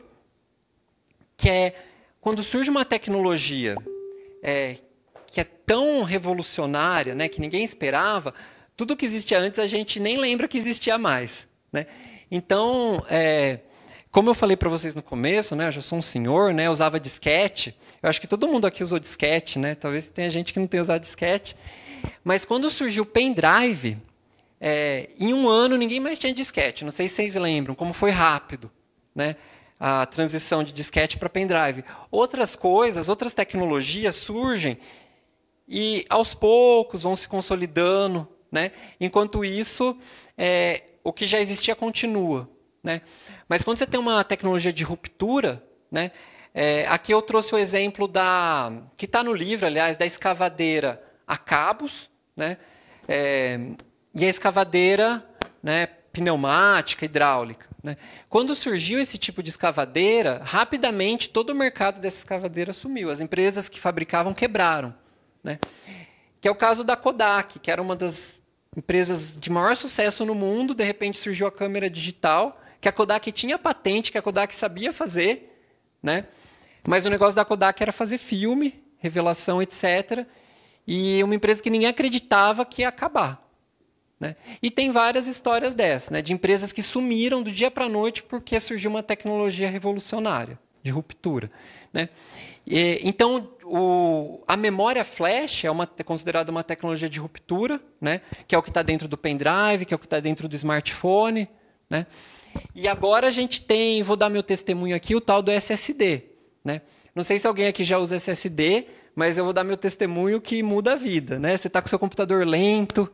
que é quando surge uma tecnologia que é tão revolucionária, né, que ninguém esperava, tudo que existia antes a gente nem lembra que existia mais, né? Então, como eu falei para vocês no começo, né, eu já sou um senhor, né, eu usava disquete. Eu acho que todo mundo aqui usou disquete, né? Talvez tenha gente que não tenha usado disquete. Mas quando surgiu o pendrive, em 1 ano ninguém mais tinha disquete. Não sei se vocês lembram como foi rápido, né, a transição de disquete para pendrive. Outras coisas, outras tecnologias surgem e aos poucos vão se consolidando, né? Enquanto isso, o que já existia continua, né? Mas quando você tem uma tecnologia de ruptura, né? Aqui eu trouxe o exemplo que está no livro, aliás, da escavadeira a cabos, né? E a escavadeira, né, pneumática, hidráulica, né? Quando surgiu esse tipo de escavadeira, rapidamente todo o mercado dessa escavadeira sumiu. As empresas que fabricavam quebraram, né? Que é o caso da Kodak, que era uma das empresas de maior sucesso no mundo. De repente surgiu a câmera digital, que a Kodak tinha patente, que a Kodak sabia fazer, né? Mas o negócio da Kodak era fazer filme, revelação, etc. E uma empresa que ninguém acreditava que ia acabar, né? E tem várias histórias dessas, né, de empresas que sumiram do dia para a noite porque surgiu uma tecnologia revolucionária, de ruptura, né? Então, a memória flash é considerada uma tecnologia de ruptura, né, que é o que está dentro do pendrive, que é o que está dentro do smartphone, né? E agora a gente tem, vou dar meu testemunho aqui, o tal do SSD, né? Não sei se alguém aqui já usa SSD, mas eu vou dar meu testemunho que muda a vida, né? Você está com o seu computador lento,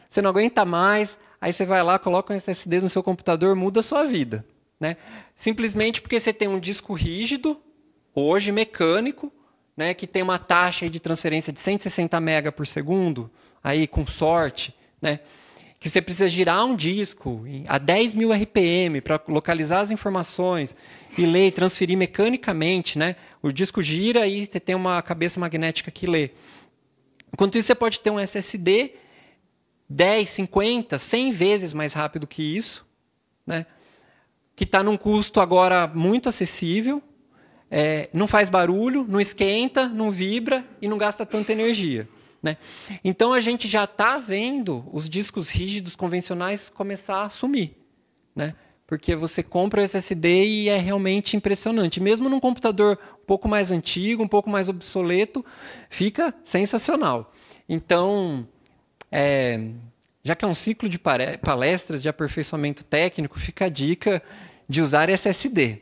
você não aguenta mais, aí você vai lá, coloca um SSD no seu computador, muda a sua vida, né? Simplesmente porque você tem um disco rígido, hoje mecânico, né, que tem uma taxa aí de transferência de 160 MB por segundo, aí com sorte, né? Que você precisa girar um disco a 10.000 RPM para localizar as informações e ler e transferir mecanicamente, né? O disco gira e você tem uma cabeça magnética que lê. Enquanto isso, você pode ter um SSD 10, 50, 100 vezes mais rápido que isso, né? Que está num custo agora muito acessível, não faz barulho, não esquenta, não vibra e não gasta tanta energia, né? Então, a gente já está vendo os discos rígidos convencionais começar a sumir, né? Porque você compra o SSD e é realmente impressionante. Mesmo num computador um pouco mais antigo, um pouco mais obsoleto, fica sensacional. Então, já que é um ciclo de palestras de aperfeiçoamento técnico, fica a dica de usar SSD.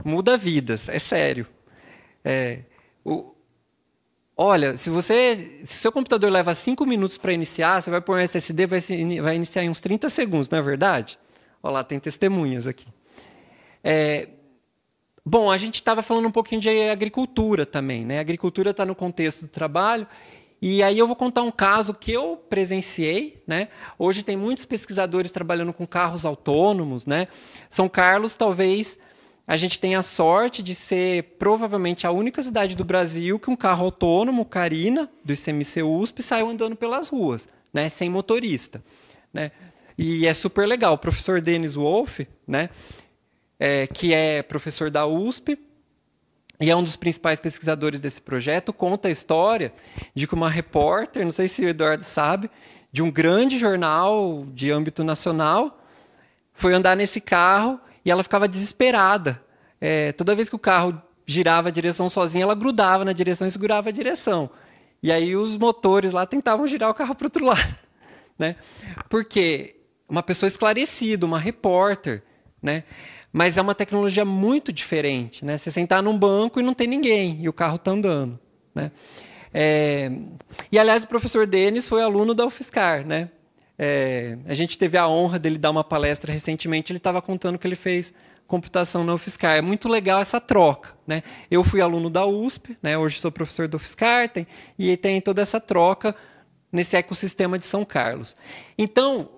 Muda vidas, é sério. Olha, se seu computador leva 5 minutos para iniciar, você vai pôr um SSD, vai iniciar em uns 30 segundos, não é verdade? Olha lá, tem testemunhas aqui. Bom, a gente estava falando um pouquinho de agricultura também, né? A agricultura está no contexto do trabalho. E aí eu vou contar um caso que eu presenciei, né? Hoje tem muitos pesquisadores trabalhando com carros autônomos, né? São Carlos, talvez a gente tenha a sorte de ser provavelmente a única cidade do Brasil que um carro autônomo, Carina, do ICMC USP, saiu andando pelas ruas, né? Sem motorista, né? E é super legal. O professor Dennis Wolff, né? Que é professor da USP, e é um dos principais pesquisadores desse projeto, conta a história de que uma repórter, não sei se o Eduardo sabe, de um grande jornal de âmbito nacional, foi andar nesse carro e ela ficava desesperada. Toda vez que o carro girava a direção sozinha, ela grudava na direção e segurava a direção. E aí os motores lá tentavam girar o carro para o outro lado, né? Porque uma pessoa esclarecida, uma repórter, né? Mas é uma tecnologia muito diferente, né? Você sentar num banco e não tem ninguém, e o carro está andando, né? E, aliás, o professor Denis foi aluno da UFSCar, né? A gente teve a honra dele dar uma palestra recentemente, ele estava contando que ele fez computação na UFSCar. É muito legal essa troca, né? Eu fui aluno da USP, né? Hoje sou professor da UFSCar, e tem toda essa troca nesse ecossistema de São Carlos. Então,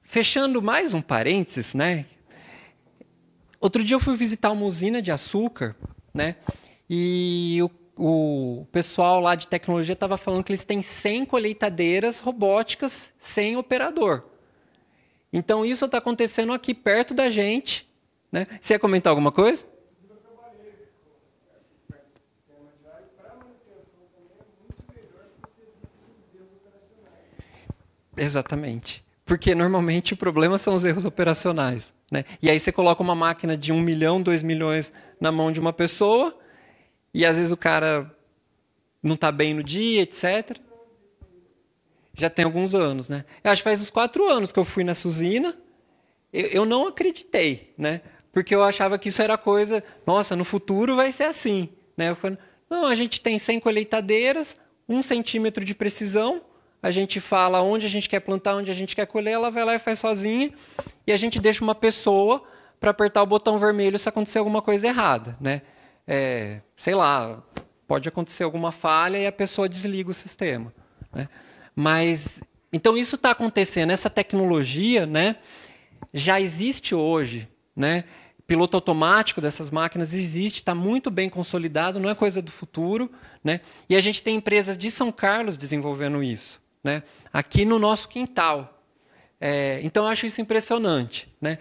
fechando mais um parênteses, né? Outro dia eu fui visitar uma usina de açúcar, né? E o pessoal lá de tecnologia estava falando que eles têm 100 colheitadeiras robóticas sem operador. Então, isso está acontecendo aqui perto da gente, né? Você ia comentar alguma coisa? Eu trabalhei com sistema de ar e para manutenção também é muito melhor que você os erros operacionais. Exatamente. Porque normalmente o problema são os erros operacionais, né? E aí você coloca uma máquina de 1 milhão, 2 milhões na mão de uma pessoa e às vezes o cara não está bem no dia, etc. Já tem alguns anos, né? Eu acho que faz uns 4 anos que eu fui nessa usina. Eu não acreditei, né? Porque eu achava que isso era coisa... Nossa, no futuro vai ser assim, né? Eu falei, não, a gente tem 100 colheitadeiras, 1 centímetro de precisão, a gente fala onde a gente quer plantar, onde a gente quer colher, ela vai lá e faz sozinha, e a gente deixa uma pessoa para apertar o botão vermelho se acontecer alguma coisa errada, né? Sei lá, pode acontecer alguma falha e a pessoa desliga o sistema, né? Mas, então isso está acontecendo, essa tecnologia, né, já existe hoje, né? Piloto automático dessas máquinas existe, está muito bem consolidado, não é coisa do futuro, né? E a gente tem empresas de São Carlos desenvolvendo isso, né? Aqui no nosso quintal. Então, eu acho isso impressionante, né?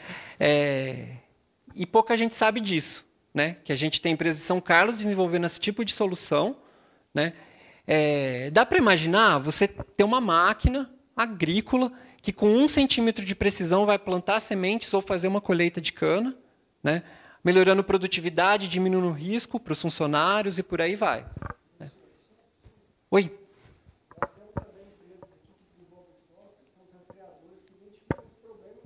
E pouca gente sabe disso, né? Que a gente tem empresas de São Carlos desenvolvendo esse tipo de solução, né? Dá para imaginar você ter uma máquina agrícola que com 1 centímetro de precisão vai plantar sementes ou fazer uma colheita de cana, né? Melhorando produtividade, diminuindo o risco para os funcionários e por aí vai, né? Oi? Nós temos também empresas aqui que desenvolvem software, são os rastreadores que identificam os problemas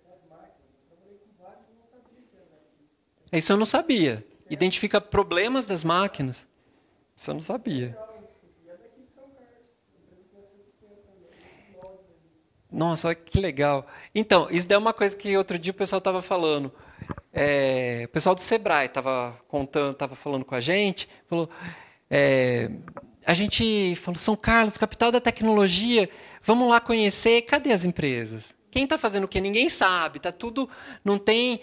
das máquinas. Eu trabalhei com vários e não sabia que era aqui. Isso eu não sabia. Identifica problemas das máquinas. Isso eu não sabia. Nossa, olha que legal. Então, isso daí é uma coisa que outro dia o pessoal estava falando. O pessoal do Sebrae estava contando, estava falando com a gente, falou, a gente falou, São Carlos, capital da tecnologia, vamos lá conhecer, cadê as empresas? Quem está fazendo o quê? Ninguém sabe, tá tudo, não tem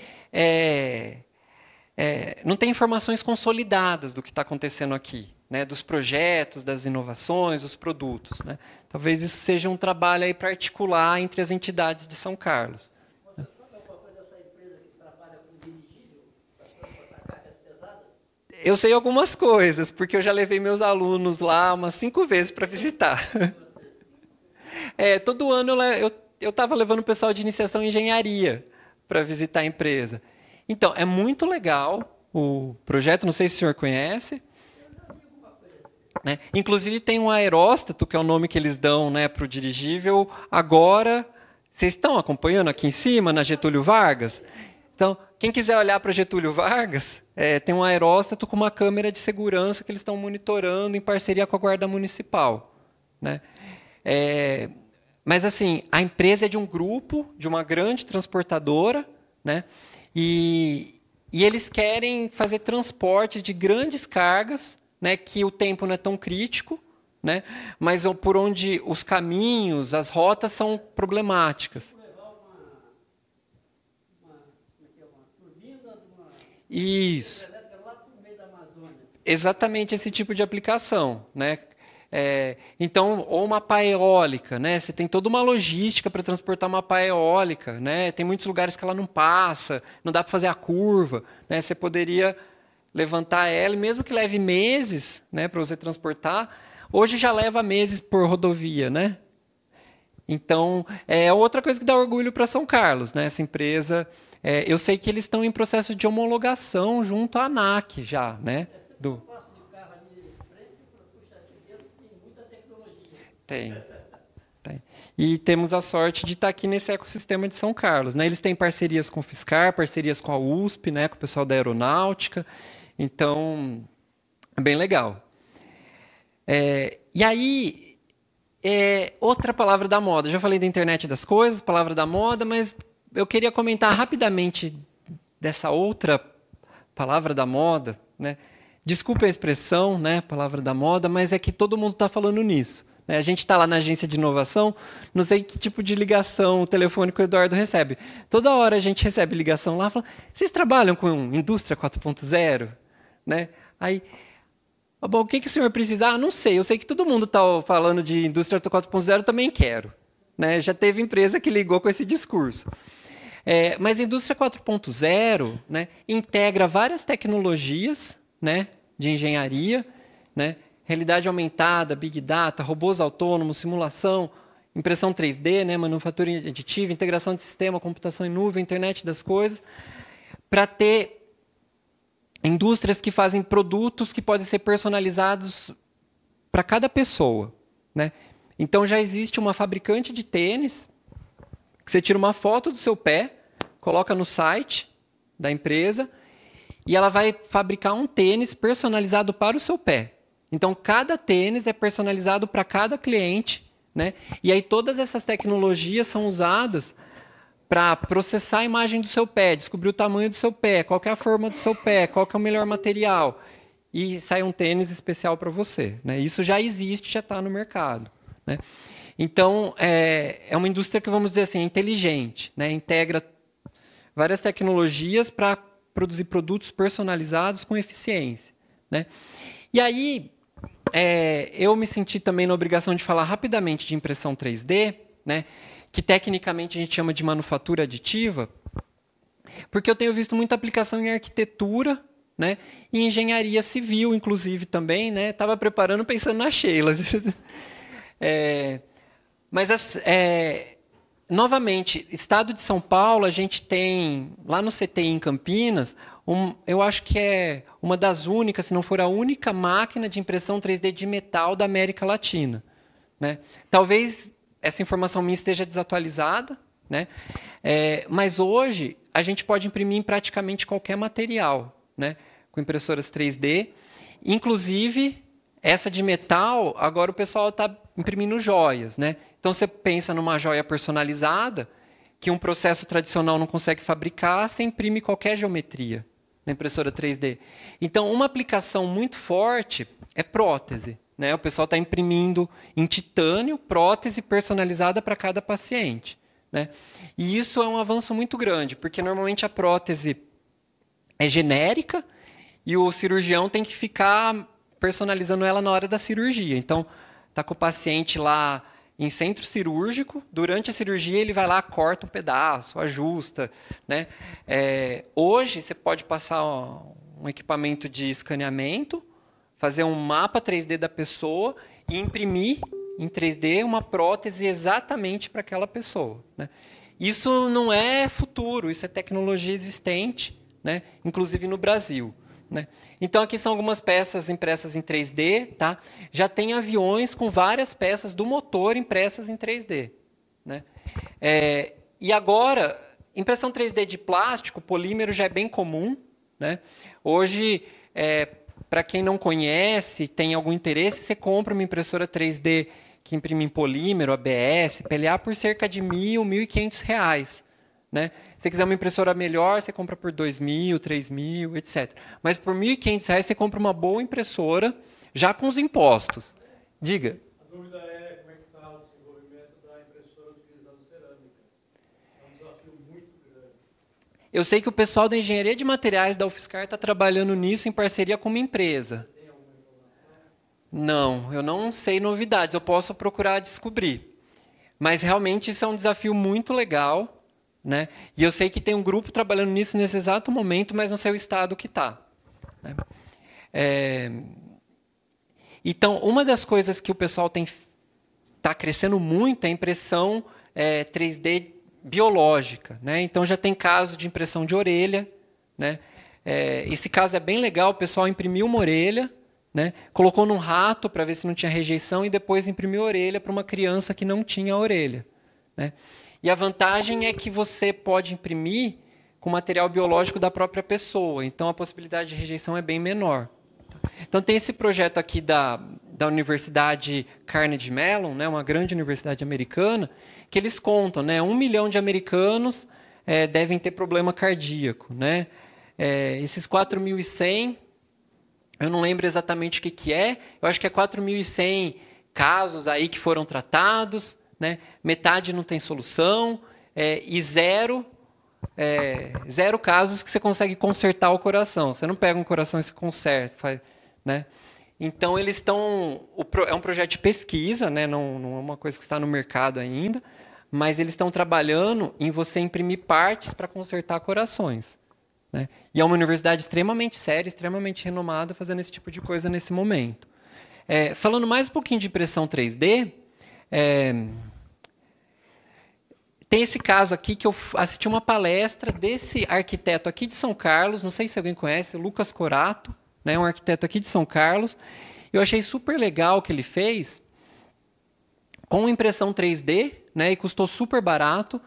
informações consolidadas do que está acontecendo aqui, né? Dos projetos, das inovações, dos produtos, né? Talvez isso seja um trabalho aí para articular entre as entidades de São Carlos. Você sabe alguma coisa dessa empresa que trabalha com dirigível para transportar cargas pesadas? Eu sei algumas coisas, porque eu já levei meus alunos lá umas 5 vezes para visitar. Todo ano eu estava levando o pessoal de iniciação em engenharia para visitar a empresa. Então, é muito legal o projeto, não sei se o senhor conhece. Né? Inclusive, tem um aeróstato, que é o nome que eles dão, né, para o dirigível. Agora, vocês estão acompanhando aqui em cima, na Getúlio Vargas? Então, quem quiser olhar para Getúlio Vargas, tem um aeróstato com uma câmera de segurança que eles estão monitorando em parceria com a Guarda Municipal, né? Mas, assim, a empresa é de um grupo, de uma grande transportadora, né? E eles querem fazer transportes de grandes cargas, né, que o tempo não é tão crítico, né, mas por onde os caminhos, as rotas são problemáticas. Isso. Exatamente esse tipo de aplicação, né? Então, ou uma pá eólica, né? Você tem toda uma logística para transportar uma pá eólica, né? Tem muitos lugares que ela não passa, não dá para fazer a curva, né? Você poderia levantar ela, mesmo que leve meses, né, para você transportar. Hoje já leva meses por rodovia, né? Então, é outra coisa que dá orgulho para São Carlos, né? Essa empresa, eu sei que eles estão em processo de homologação junto à ANAC já, né? Tem. E temos a sorte de estar aqui nesse ecossistema de São Carlos, né? Eles têm parcerias com o Fiscar, parcerias com a USP, né? Com o pessoal da aeronáutica. Então, é bem legal. E aí, outra palavra da moda. Já falei da internet das coisas, palavra da moda, mas eu queria comentar rapidamente dessa outra palavra da moda, né? Desculpe a expressão, né? Palavra da moda, mas é que todo mundo está falando nisso, né? A gente está lá na agência de inovação, não sei que tipo de ligação telefônica o Eduardo recebe. Toda hora a gente recebe ligação lá, fala, vocês trabalham com indústria 4.0? Né? Aí, bom, o que o senhor precisa? Ah, não sei, eu sei que todo mundo está falando de indústria 4.0, também quero. Né? Já teve empresa que ligou com esse discurso. Mas a indústria 4.0, né, integra várias tecnologias, né, de engenharia, né, realidade aumentada, Big Data, robôs autônomos, simulação, impressão 3D, né, manufatura aditiva, integração de sistema, computação em nuvem, internet das coisas, para ter indústrias que fazem produtos que podem ser personalizados para cada pessoa. Né? Então, já existe uma fabricante de tênis, que você tira uma foto do seu pé, coloca no site da empresa e ela vai fabricar um tênis personalizado para o seu pé. Então, cada tênis é personalizado para cada cliente, né? E aí todas essas tecnologias são usadas para processar a imagem do seu pé, descobrir o tamanho do seu pé, qual que é a forma do seu pé, qual que é o melhor material. E sai um tênis especial para você. Né? Isso já existe, já está no mercado. Né? Então, é uma indústria que, vamos dizer assim, é inteligente, né? Integra várias tecnologias para produzir produtos personalizados com eficiência. Né? E aí, eu me senti também na obrigação de falar rapidamente de impressão 3D, né? Que tecnicamente a gente chama de manufatura aditiva, porque eu tenho visto muita aplicação em arquitetura, né? E engenharia civil, inclusive, também. Estava preparando pensando na Sheila. Mas, novamente, Estado de São Paulo, a gente tem, lá no CTI em Campinas, eu acho que é uma das únicas, se não for a única máquina de impressão 3D de metal da América Latina. Né? Talvez essa informação minha esteja desatualizada, né? Mas hoje a gente pode imprimir em praticamente qualquer material, né? Com impressoras 3D. Inclusive, essa de metal, agora o pessoal está imprimindo joias. Né? Então, você pensa numa joia personalizada, que um processo tradicional não consegue fabricar, você imprime qualquer geometria na impressora 3D. Então, uma aplicação muito forte é prótese. Né? O pessoal está imprimindo em titânio prótese personalizada para cada paciente. Né? E isso é um avanço muito grande, porque normalmente a prótese é genérica e o cirurgião tem que ficar personalizando ela na hora da cirurgia. Então, está com o paciente lá em centro cirúrgico, durante a cirurgia ele vai lá, corta um pedaço, ajusta. Né? Hoje, você pode passar um equipamento de escaneamento, fazer um mapa 3D da pessoa e imprimir em 3D uma prótese exatamente para aquela pessoa. Né? Isso não é futuro, isso é tecnologia existente, né? Inclusive no Brasil. Né? Então, aqui são algumas peças impressas em 3D. Tá? Já tem aviões com várias peças do motor impressas em 3D. Né? E agora, impressão 3D de plástico, polímero já é bem comum. Né? Hoje, para quem não conhece, tem algum interesse, você compra uma impressora 3D que imprime em polímero, ABS, PLA, por cerca de R$ 1.000, R$ 1.500. Né? Se você quiser uma impressora melhor, você compra por R$ 2.000, R$ 3.000, etc. Mas por R$ 1.500 você compra uma boa impressora, já com os impostos. Diga. A dúvida é como é que está o desenvolvimento da impressora utilizando cerâmica. É um desafio muito grande. Eu sei que o pessoal da engenharia de materiais da UFSCar está trabalhando nisso em parceria com uma empresa. Tem alguma informação? Não, eu não sei novidades, eu posso procurar descobrir. Mas realmente isso é um desafio muito legal. Né? E eu sei que tem um grupo trabalhando nisso nesse exato momento, mas não sei o estado que está. Né? Então, uma das coisas que o pessoal está crescendo muito é a impressão 3D biológica. Né? Então, já tem caso de impressão de orelha. Né? Esse caso é bem legal, o pessoal imprimiu uma orelha, né? Colocou num rato para ver se não tinha rejeição e depois imprimiu a orelha para uma criança que não tinha a orelha. Né? E a vantagem é que você pode imprimir com material biológico da própria pessoa. Então, a possibilidade de rejeição é bem menor. Então, tem esse projeto aqui da Universidade Carnegie Mellon, né, uma grande universidade americana, que eles contam, né, 1 milhão de americanos devem ter problema cardíaco. Né? Esses 4.100, eu não lembro exatamente o que é, eu acho que é 4.100 casos aí que foram tratados, né? Metade não tem solução, e zero casos que você consegue consertar o coração. Você não pega um coração e se conserta, né? Então, eles estão... É um projeto de pesquisa, né? Não é uma coisa que está no mercado ainda, mas eles estão trabalhando em você imprimir partes para consertar corações, né? E é uma universidade extremamente séria, extremamente renomada, fazendo esse tipo de coisa nesse momento. Falando mais um pouquinho de impressão 3D, tem esse caso aqui que eu assisti uma palestra desse arquiteto aqui de São Carlos, não sei se alguém conhece, Lucas Corato, né, um arquiteto aqui de São Carlos. Eu achei super legal o que ele fez com impressão 3D, né, e custou super barato.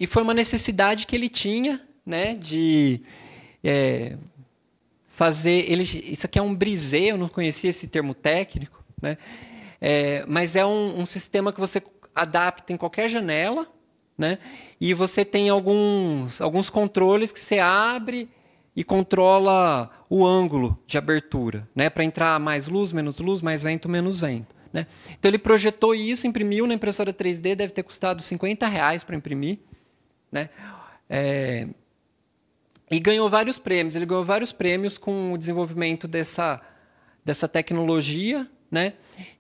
E foi uma necessidade que ele tinha, né, de fazer... Isso aqui é um brisé, eu não conhecia esse termo técnico, né, mas é um sistema que você adapta em qualquer janela, né, e você tem alguns controles que você abre e controla o ângulo de abertura, né, para entrar mais luz, mais vento, menos vento, né? Então ele projetou isso, imprimiu na impressora 3D, deve ter custado R$50 para imprimir, né? E ganhou vários prêmios. Ele ganhou vários prêmios com o desenvolvimento dessa tecnologia, né?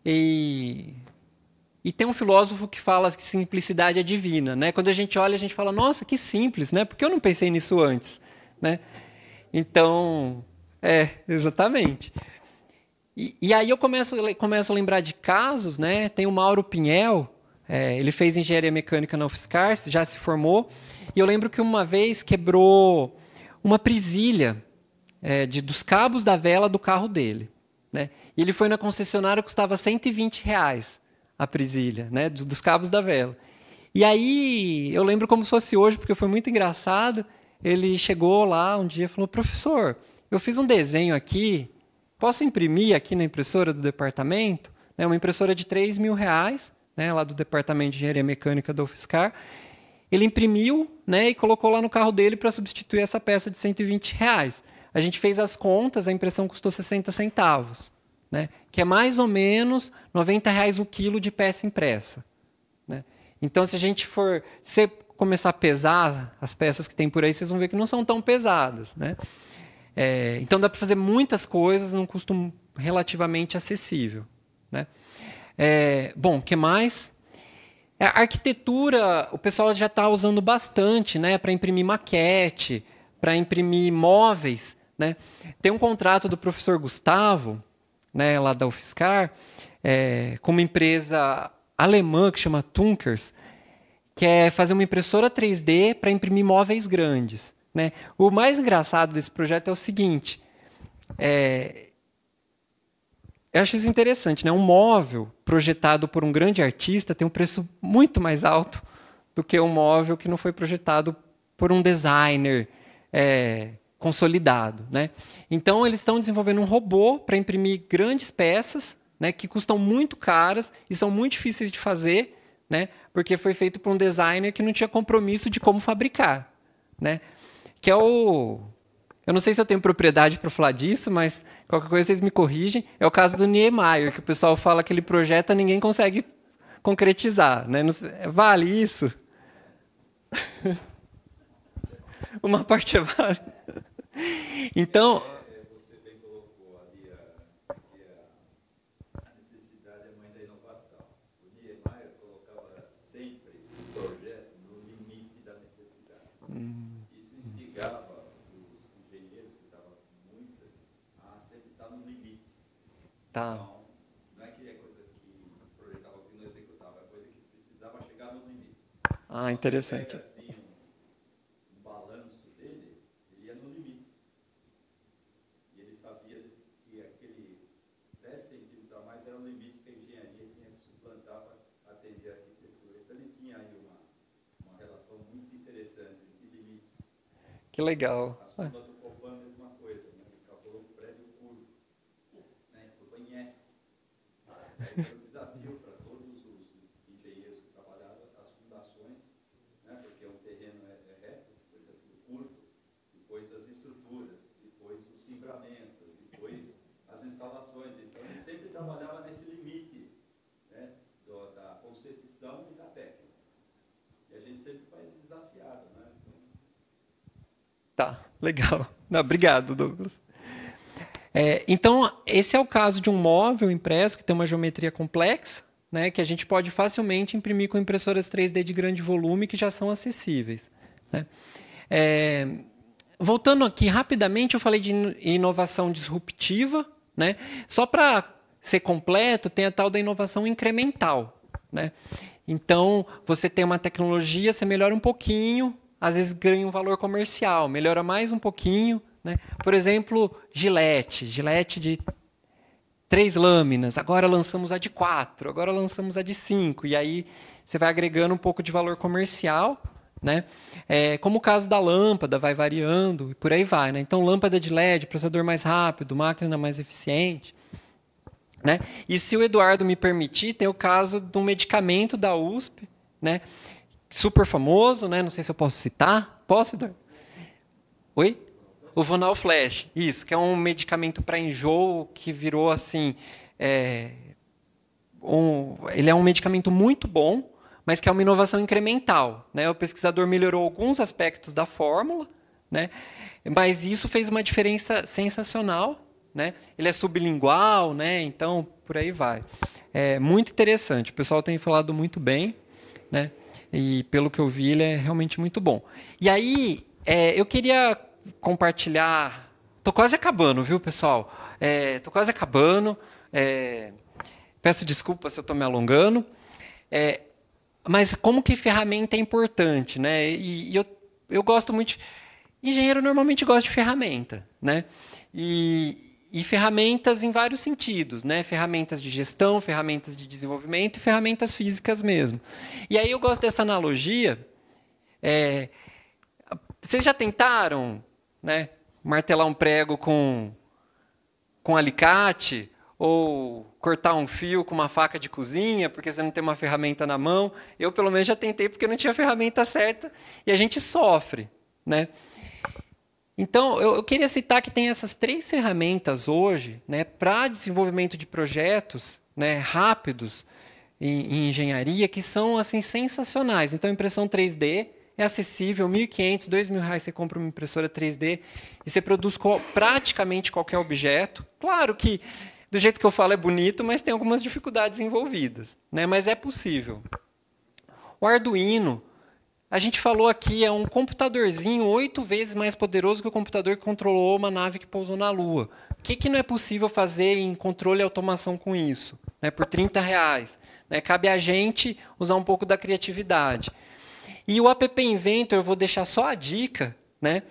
E tem um filósofo que fala que simplicidade é divina, né? Quando a gente olha, a gente fala, nossa, que simples, né? Por que eu não pensei nisso antes, né? Então, exatamente. E aí eu começo a lembrar de casos, né? Tem o Mauro Pinhel, ele fez engenharia mecânica na UFSCar, já se formou, e eu lembro que uma vez quebrou uma presilha dos cabos da vela do carro dele, né? E ele foi na concessionária, custava R$120 a presilha, né? Dos cabos da vela. E aí eu lembro como se fosse hoje, porque foi muito engraçado. Ele chegou lá um dia e falou, professor, eu fiz um desenho aqui, posso imprimir aqui na impressora do departamento? Uma impressora de R$3.000, né, lá do departamento de engenharia mecânica da UFSCar. Ele imprimiu, né, e colocou lá no carro dele para substituir essa peça de R$120. A gente fez as contas, a impressão custou 60 centavos, né, que é mais ou menos R$90 o quilo de peça impressa, né? Então, se a gente começar a pesar as peças que tem por aí, vocês vão ver que não são tão pesadas, né? Então, dá para fazer muitas coisas num custo relativamente acessível, né? Bom, o que mais? A arquitetura, o pessoal já está usando bastante, né, para imprimir maquete, para imprimir móveis, né? Tem um contrato do professor Gustavo, né, lá da UFSCar, com uma empresa alemã que chama Tunkers, que é fazer uma impressora 3D para imprimir móveis grandes, né? O mais engraçado desse projeto é o seguinte, eu acho isso interessante, né? Um móvel projetado por um grande artista tem um preço muito mais alto do que um móvel que não foi projetado por um designer consolidado, né? Então, eles estão desenvolvendo um robô para imprimir grandes peças, né, que custam muito caras e são muito difíceis de fazer, né, porque foi feito por um designer que não tinha compromisso de como fabricar, né? Que eu não sei se eu tenho propriedade para falar disso, mas qualquer coisa vocês me corrigem. É o caso do Niemeyer, que o pessoal fala que ele projeta, ninguém consegue concretizar, né? Vale isso? Uma parte é válida. Então, Você bem colocou ali a necessidade é mãe da inovação. O Niemeyer colocava sempre o projeto no limite da necessidade. Isso instigava os engenheiros que estavam muito a sempre estar no limite. tá. Então, não é que é coisa que projetava que não executava, é coisa que precisava chegar no limite. Ah, interessante. Você pega, assim, um balanço dele, ele ia no limite. E ele sabia que aquele 10 centímetros a mais era o limite que a engenharia tinha que suplantar para atender a arquitetura. Então ele tinha aí uma relação muito interessante entre limites. Que legal. A súmula do Copan, a mesma coisa, né? Ele calculou o prédio curvo, né? Ele conhece. Aí foi um desafio para todos os engenheiros que trabalhavam as fundações, né? Porque um terreno é reto, depois é tudo curvo, depois as estruturas, depois os cimbramentos, depois as instalações. Então ele sempre Tá, legal. Não, obrigado, Douglas. Então, esse é o caso de um móvel impresso que tem uma geometria complexa, né, que a gente pode facilmente imprimir com impressoras 3D de grande volume que já são acessíveis, né? Voltando aqui rapidamente, eu falei de inovação disruptiva, né? Só para ser completo, tem a tal da inovação incremental, né? Então, você tem uma tecnologia, você melhora um pouquinho, às vezes ganha um valor comercial, melhora mais um pouquinho, né? Por exemplo, Gillette de 3 lâminas, agora lançamos a de 4, agora lançamos a de 5, e aí você vai agregando um pouco de valor comercial, né? Como o caso da lâmpada, vai variando, e por aí vai, né? Então, lâmpada de LED, processador mais rápido, máquina mais eficiente, né? E se o Eduardo me permitir, tem o caso de um medicamento da USP, né? Super famoso, né? Não sei se eu posso citar. Posso, Eduardo? Oi? O Vonal Flash, isso, que é um medicamento para enjoo que virou assim... ele é um medicamento muito bom, mas que é uma inovação incremental, né? O pesquisador melhorou alguns aspectos da fórmula, né? Mas isso fez uma diferença sensacional, né? Ele é sublingual, né? Então, por aí vai. É muito interessante, o pessoal tem falado muito bem, né? E, pelo que eu vi, ele é realmente muito bom. E aí, eu queria compartilhar... Estou quase acabando, viu, pessoal? Estou quase acabando. Peço desculpa se eu estou me alongando. Mas como que ferramenta é importante, né? E eu gosto muito... Engenheiro normalmente gosta de ferramenta, né? E ferramentas em vários sentidos, né? Ferramentas de gestão, ferramentas de desenvolvimento e ferramentas físicas mesmo. E aí eu gosto dessa analogia. Vocês já tentaram, né, martelar um prego com alicate ou cortar um fio com uma faca de cozinha porque você não tem uma ferramenta na mão? Eu, pelo menos, já tentei porque não tinha a ferramenta certa e a gente sofre, né? Então, eu queria citar que tem essas 3 ferramentas hoje, né, para desenvolvimento de projetos, né, rápidos em engenharia, que são assim, sensacionais. Então, impressão 3D é acessível, R$ 1.500, R$ 2.000 você compra uma impressora 3D e você produz praticamente qualquer objeto. Claro que, do jeito que eu falo, é bonito, mas tem algumas dificuldades envolvidas, né, mas é possível. O Arduino, a gente falou aqui, é um computadorzinho 8 vezes mais poderoso que o computador que controlou uma nave que pousou na Lua. O que não é possível fazer em controle e automação com isso? Né, por R$30. Né, cabe a gente usar um pouco da criatividade. E o App Inventor, eu vou deixar só a dica. Né,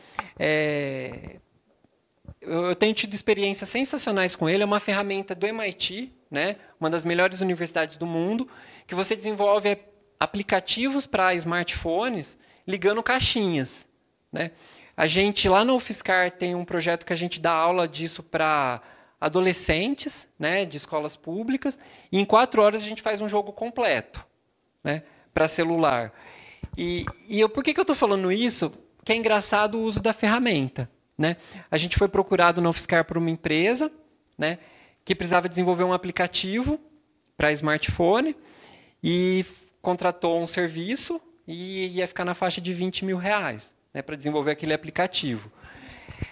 eu tenho tido experiências sensacionais com ele. É uma ferramenta do MIT, né, uma das melhores universidades do mundo, que você desenvolve aplicativos para smartphones ligando caixinhas, né? A gente, lá no UFSCar, tem um projeto que a gente dá aula disso para adolescentes, né, de escolas públicas, e em 4 horas a gente faz um jogo completo, né, para celular. Por que eu estou falando isso? Porque é engraçado o uso da ferramenta, né? A gente foi procurado no UFSCar por uma empresa, né, que precisava desenvolver um aplicativo para smartphone e contratou um serviço e ia ficar na faixa de R$20 mil, né, para desenvolver aquele aplicativo.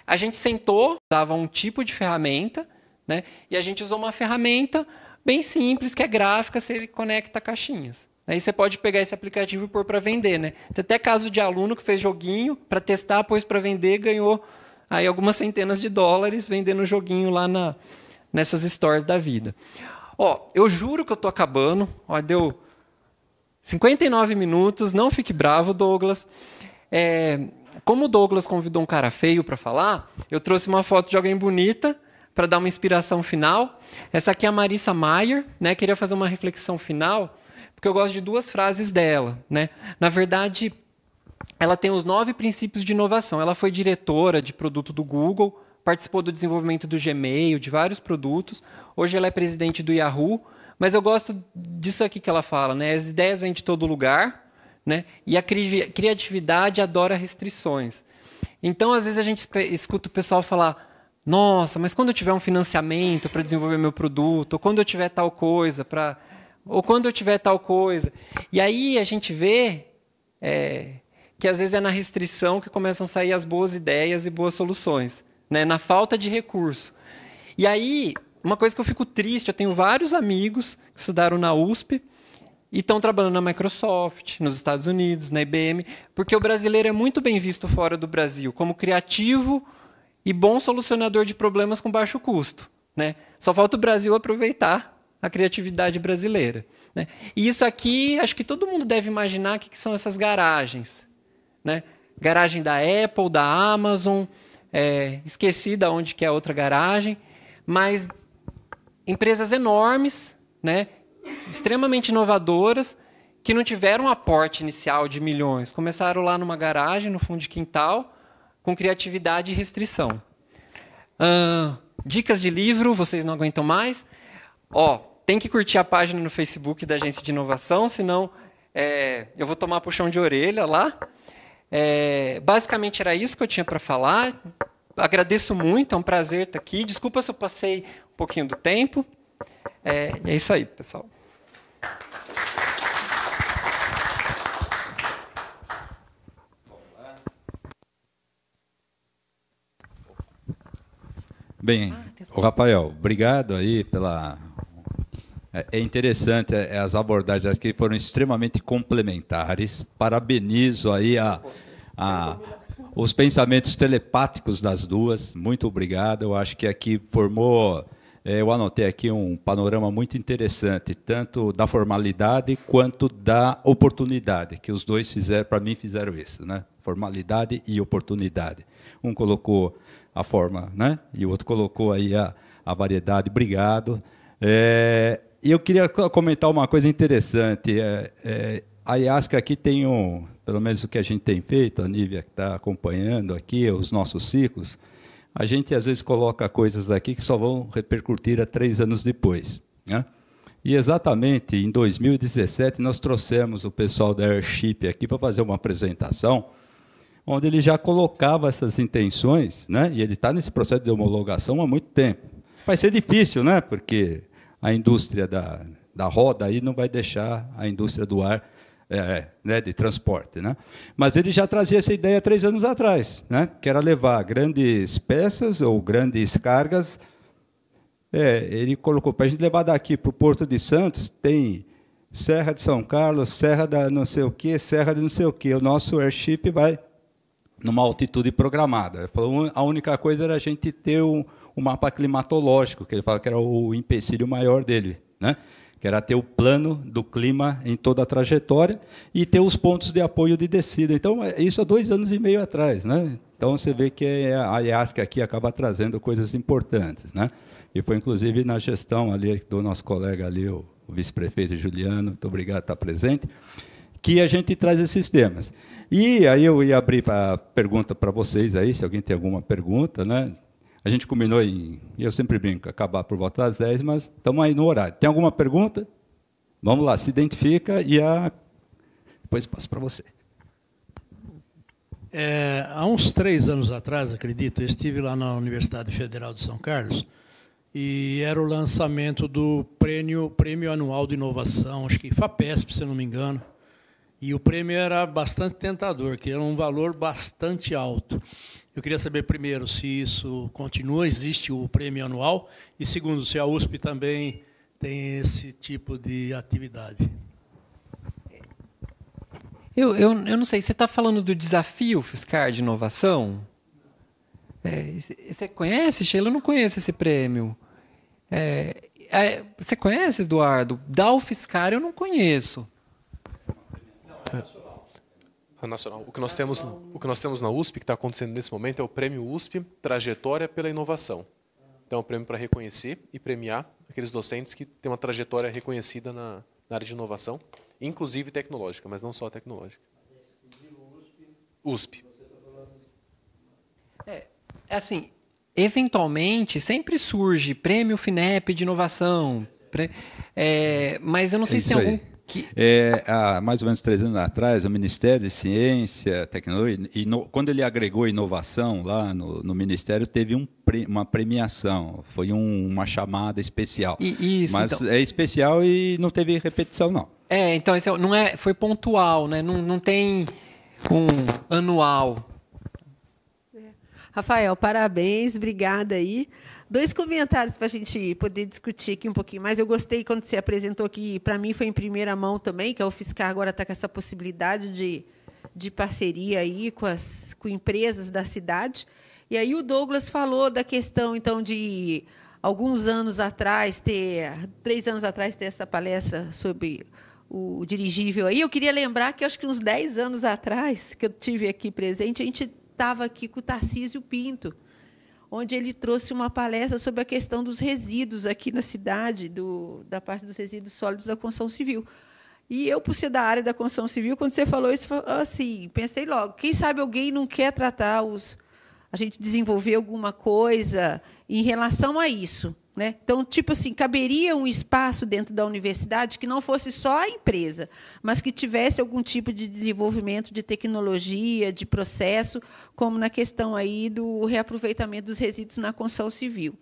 A gente sentou, dava um tipo de ferramenta, né, e a gente usou uma ferramenta bem simples, que é gráfica, você conecta caixinhas. Aí você pode pegar esse aplicativo e pôr para vender. Né? Tem até caso de aluno que fez joguinho para testar, pôs para vender, ganhou aí algumas centenas de dólares vendendo joguinho lá nessas stores da vida. Eu juro que eu estou acabando. Deu 59 minutos, não fique bravo, Douglas. Como o Douglas convidou um cara feio para falar, eu trouxe uma foto de alguém bonita para dar uma inspiração final. Essa aqui é a Marissa Mayer, né? Queria fazer uma reflexão final, porque eu gosto de 2 frases dela. Né? Na verdade, ela tem os 9 princípios de inovação. Ela foi diretora de produto do Google, participou do desenvolvimento do Gmail, de vários produtos. Hoje ela é presidente do Yahoo. Mas eu gosto disso aqui que ela fala, né? As ideias vêm de todo lugar, né? E a criatividade adora restrições. Então, às vezes, a gente escuta o pessoal falar: nossa, mas quando eu tiver um financiamento para desenvolver meu produto, ou quando eu tiver tal coisa, ou quando eu tiver tal coisa. E aí a gente vê que às vezes é na restrição que começam a sair as boas ideias e boas soluções, né? Na falta de recurso. E aí, uma coisa que eu fico triste, eu tenho vários amigos que estudaram na USP e estão trabalhando na Microsoft, nos Estados Unidos, na IBM, porque o brasileiro é muito bem visto fora do Brasil como criativo e bom solucionador de problemas com baixo custo, né? Só falta o Brasil aproveitar a criatividade brasileira, né? E isso aqui, acho que todo mundo deve imaginar o que são essas garagens, né? Garagem da Apple, da Amazon, esqueci de onde que é a outra garagem, mas empresas enormes, né? Extremamente inovadoras, que não tiveram um aporte inicial de milhões. Começaram lá numa garagem, no fundo de quintal, com criatividade e restrição. Dicas de livro, vocês não aguentam mais. Tem que curtir a página no Facebook da Agência de Inovação, senão eu vou tomar puxão de orelha lá. Basicamente era isso que eu tinha para falar. Agradeço muito, é um prazer estar aqui. Desculpa se eu passei um pouquinho do tempo. É isso aí, pessoal. Bem, Rafael, obrigado aí pela... É interessante, as abordagens aqui foram extremamente complementares. Parabenizo aí os pensamentos telepáticos das duas. Muito obrigado. Eu acho que aqui formou... Eu anotei aqui um panorama muito interessante, tanto da formalidade quanto da oportunidade, que os dois fizeram, para mim, fizeram isso, né? Formalidade e oportunidade. Um colocou a forma, né? E o outro colocou aí a variedade. Obrigado. E eu queria comentar uma coisa interessante. A IASC aqui tem pelo menos o que a gente tem feito, a Nívia que está acompanhando aqui os nossos ciclos, a gente às vezes coloca coisas aqui que só vão repercutir a 3 anos depois, né? E exatamente em 2017 nós trouxemos o pessoal da Airship aqui para fazer uma apresentação, onde ele já colocava essas intenções, né? E ele está nesse processo de homologação há muito tempo. Vai ser difícil, né? Porque a indústria da roda aí não vai deixar a indústria do ar, né, de transporte, né? Mas ele já trazia essa ideia 3 anos atrás, né? Que era levar grandes peças ou grandes cargas. Ele colocou para a gente levar daqui para o Porto de Santos, tem Serra de São Carlos, Serra da não sei o quê, Serra de não sei o quê. O nosso Airship vai numa altitude programada. Ele falou, a única coisa era a gente ter um mapa climatológico, que ele fala que era o empecilho maior dele, né? Que era ter o plano do clima em toda a trajetória e ter os pontos de apoio de descida. Então, isso há 2 anos e meio atrás, né? Então, você vê que a IASC aqui acaba trazendo coisas importantes, né? E foi, inclusive, na gestão ali do nosso colega ali, o vice-prefeito Juliano, muito obrigado por estar presente, que a gente traz esses temas. E aí eu ia abrir para pergunta para vocês aí, se alguém tem alguma pergunta, né? A gente combinou eu sempre brinco, acabar por volta das 10, mas estamos aí no horário. Tem alguma pergunta? Vamos lá, se identifica e depois passo para você. Há uns 3 anos atrás, acredito, eu estive lá na Universidade Federal de São Carlos e era o lançamento do Prêmio Anual de Inovação, acho que FAPESP, se não me engano. E o prêmio era bastante tentador, que era um valor bastante alto. Eu queria saber, primeiro, se isso continua, existe o prêmio anual, e, segundo, se a USP também tem esse tipo de atividade. Eu não sei, você está falando do desafio fiscal de inovação? Você conhece, Sheila? Eu não conheço esse prêmio. Você conhece, Eduardo? Da UFSCar eu não conheço. Nacional. O que nós temos na USP, que está acontecendo nesse momento, é o Prêmio USP Trajetória pela Inovação. Então, é um prêmio para reconhecer e premiar aqueles docentes que têm uma trajetória reconhecida na área de inovação, inclusive tecnológica, mas não só tecnológica. USP. Assim, eventualmente, sempre surge prêmio FINEP de inovação, mas eu não sei se tem algum... Há mais ou menos 3 anos atrás, o Ministério de Ciência, Tecnologia, quando ele agregou inovação lá no Ministério, teve uma premiação, foi uma chamada especial. Isso, mas então, é especial e não teve repetição, não. Então, foi pontual, né? Não tem... anual. Rafael, parabéns, obrigada aí. 2 comentários para a gente poder discutir aqui um pouquinho mais. Eu gostei quando você apresentou aqui, para mim foi em primeira mão também, que a UFSCar agora está com essa possibilidade de parceria aí com empresas da cidade. E aí o Douglas falou da questão, então, de alguns anos atrás, 3 anos atrás, ter essa palestra sobre o dirigível aí. Eu queria lembrar que, acho que uns 10 anos atrás, que eu tive aqui presente, a gente estava aqui com o Tarcísio Pinto, onde ele trouxe uma palestra sobre a questão dos resíduos aqui na cidade, da parte dos resíduos sólidos da construção civil. E eu, por ser da área da construção civil, quando você falou isso, assim, pensei logo, quem sabe alguém não quer tratar a gente desenvolver alguma coisa em relação a isso, né? Então, tipo assim, caberia um espaço dentro da universidade que não fosse só a empresa, mas que tivesse algum tipo de desenvolvimento de tecnologia, de processo, como na questão aí do reaproveitamento dos resíduos na construção civil.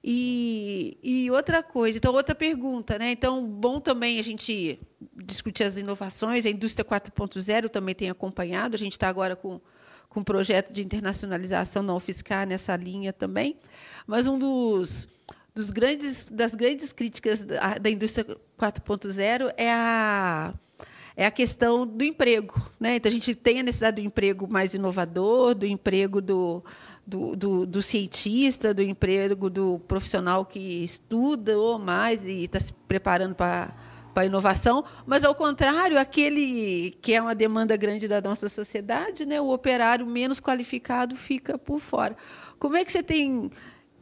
E outra coisa, então, outra pergunta, né? Então, bom também a gente discutir as inovações, a indústria 4.0 também tem acompanhado, a gente está agora com um projeto de internacionalização na UFSCar nessa linha também, mas das grandes críticas da indústria 4.0 é a questão do emprego, né? Então, a gente tem a necessidade do emprego mais inovador, do emprego do cientista, do emprego do profissional que estuda ou mais e está se preparando para a inovação, mas, ao contrário, aquele que é uma demanda grande da nossa sociedade, né, o operário menos qualificado fica por fora. Como é que você tem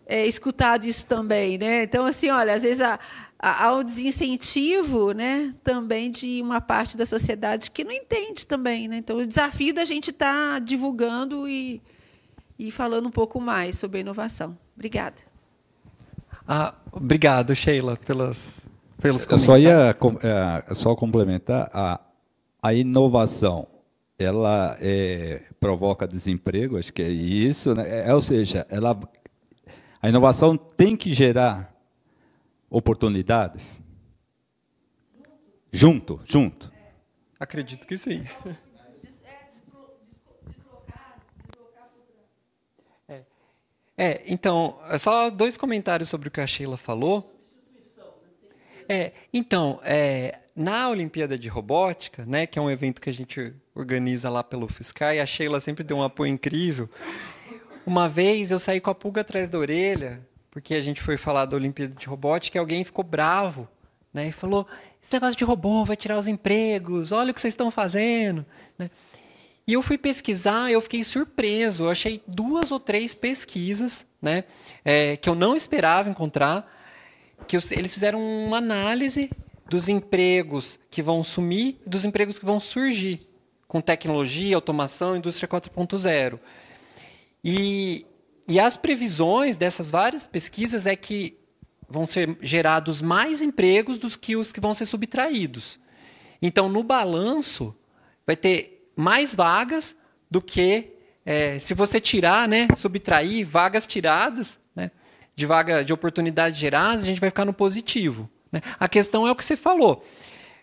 escutado isso também, né? Então, assim, olha, às vezes há um desincentivo, né, também de uma parte da sociedade que não entende também, né? Então, o desafio da gente estar divulgando e falando um pouco mais sobre a inovação. Obrigada. Obrigado, Sheila, pelos comentários. Eu só ia complementar, a inovação, ela provoca desemprego, acho que é isso, né? Ou seja, a inovação tem que gerar oportunidades? Junto. Acredito que sim. Então, só 2 comentários sobre o que a Sheila falou. Na Olimpíada de Robótica, né, que é um evento que a gente organiza lá pelo UFSCar, e a Sheila sempre deu um apoio incrível. Uma vez eu saí com a pulga atrás da orelha, porque a gente foi falar da Olimpíada de Robótica, e alguém ficou bravo, né, e falou, esse negócio de robô vai tirar os empregos, olha o que vocês estão fazendo, né? E eu fui pesquisar, eu fiquei surpreso. Eu achei 2 ou 3 pesquisas, né, que eu não esperava encontrar, que eles fizeram uma análise dos empregos que vão sumir e dos empregos que vão surgir com tecnologia, automação, indústria 4.0. E as previsões dessas várias pesquisas é que vão ser gerados mais empregos do que os que vão ser subtraídos. Então, no balanço, vai ter mais vagas do que, se você tirar, né, subtrair vagas tiradas, né, de oportunidades geradas, a gente vai ficar no positivo, né? A questão é o que você falou.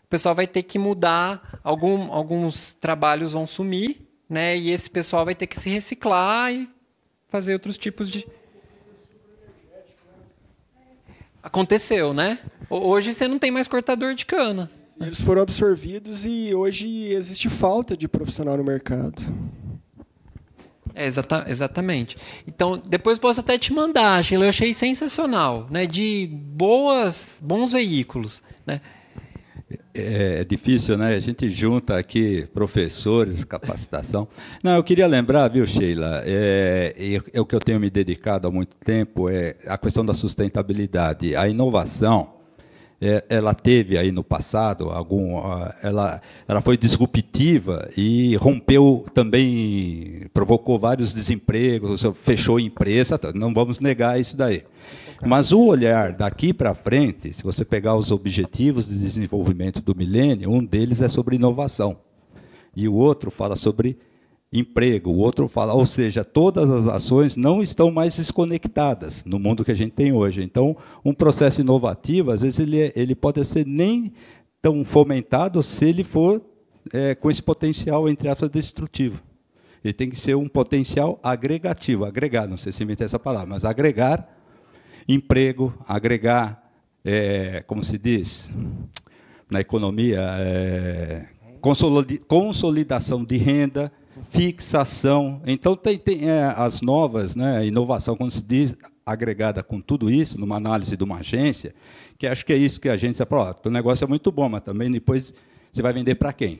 O pessoal vai ter que mudar, alguns trabalhos vão sumir, né, e esse pessoal vai ter que se reciclar e fazer outros tipos de... Aconteceu, né? Hoje você não tem mais cortador de cana. Eles foram absorvidos e hoje existe falta de profissional no mercado. Exatamente. Então, depois posso até te mandar, Sheila, eu achei sensacional, né, de bons veículos, né? É difícil, né? A gente junta aqui professores, capacitação. Não, eu queria lembrar, viu, Sheila, o que eu tenho me dedicado há muito tempo é a questão da sustentabilidade. A inovação, ela teve aí no passado ela foi disruptiva e rompeu também, provocou vários desempregos, fechou empresa, não vamos negar isso daí. Mas o olhar daqui para frente, se você pegar os objetivos de desenvolvimento do milênio, um deles é sobre inovação e o outro fala sobre emprego, o outro fala, ou seja, todas as ações não estão mais desconectadas no mundo que a gente tem hoje. Então, um processo inovativo, às vezes, ele pode ser nem tão fomentado se ele for com esse potencial, entre aspas, destrutivo. Ele tem que ser um potencial agregativo, agregar, não sei se inventei essa palavra, mas agregar emprego, agregar, como se diz na economia, consolidação de renda, fixação. Então, tem as novas, né, inovação, como se diz, agregada com tudo isso, numa análise de uma agência, que acho que é isso que a agência fala, o negócio é muito bom, mas também depois você vai vender para quem?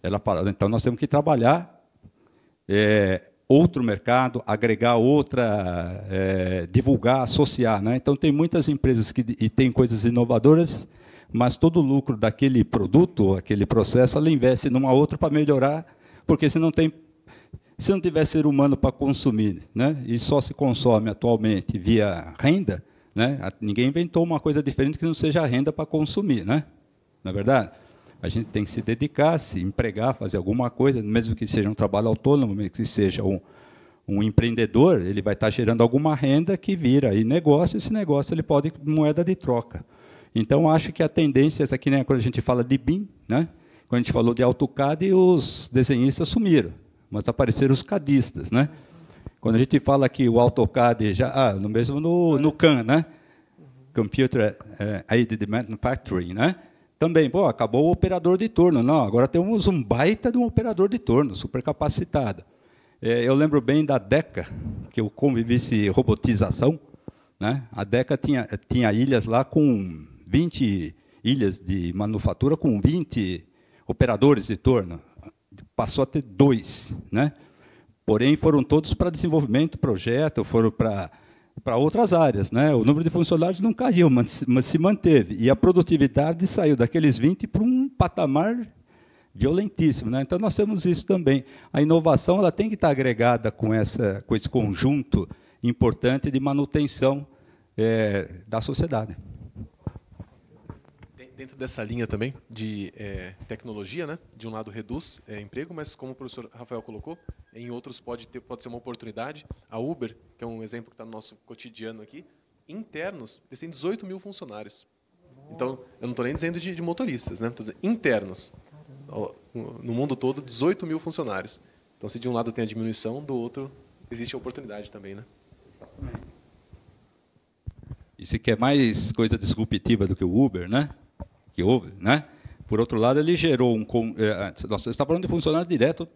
Ela fala, então nós temos que trabalhar outro mercado, agregar outra, divulgar, associar. Né? Então, tem muitas empresas que têm coisas inovadoras, mas todo o lucro daquele produto, aquele processo, ela investe numa outra para melhorar, porque se não tiver ser humano para consumir, né? E só se consome atualmente via renda, né? Ninguém inventou uma coisa diferente que não seja renda para consumir, né? Não é verdade? A gente tem que se dedicar, se empregar, fazer alguma coisa, mesmo que seja um trabalho autônomo, mesmo que seja um empreendedor, ele vai estar gerando alguma renda que vira aí negócio, esse negócio ele pode moeda de troca. Então, acho que a tendência, essa aqui, né, quando a gente fala de BIM, né, quando a gente falou de AutoCAD, os desenhistas sumiram, mas apareceram os cadistas. Né? Quando a gente fala que o AutoCAD, mesmo no CAM, né, Computer Aided Manufacturing, né, também, acabou o operador de turno. Não, agora temos um baita de um operador de turno, super capacitado. Eu lembro bem da DECA, que eu convivi robotização. Né? A DECA tinha ilhas lá com 20 ilhas de manufatura, com 20 operadores de turno. Passou a ter 2. Né? Porém, foram todos para desenvolvimento, projeto, foram para outras áreas. Né? O número de funcionários não caiu, mas se manteve. E a produtividade saiu daqueles 20 para um patamar violentíssimo. Né? Então, nós temos isso também. A inovação ela tem que estar agregada com esse conjunto importante de manutenção da sociedade. Dentro dessa linha também de tecnologia, né? De um lado reduz emprego, mas como o professor Rafael colocou, em outros pode ser uma oportunidade. A Uber, que é um exemplo que está no nosso cotidiano aqui, internos, eles têm 18 mil funcionários. Então, eu não estou nem dizendo de motoristas, né? Estou dizendo internos. No mundo todo, 18 mil funcionários. Então, se de um lado tem a diminuição, do outro existe a oportunidade também, né? E se quer mais coisa disruptiva do que o Uber, né? Que houve, né? Por outro lado, ele gerou você está falando de funcionários direto,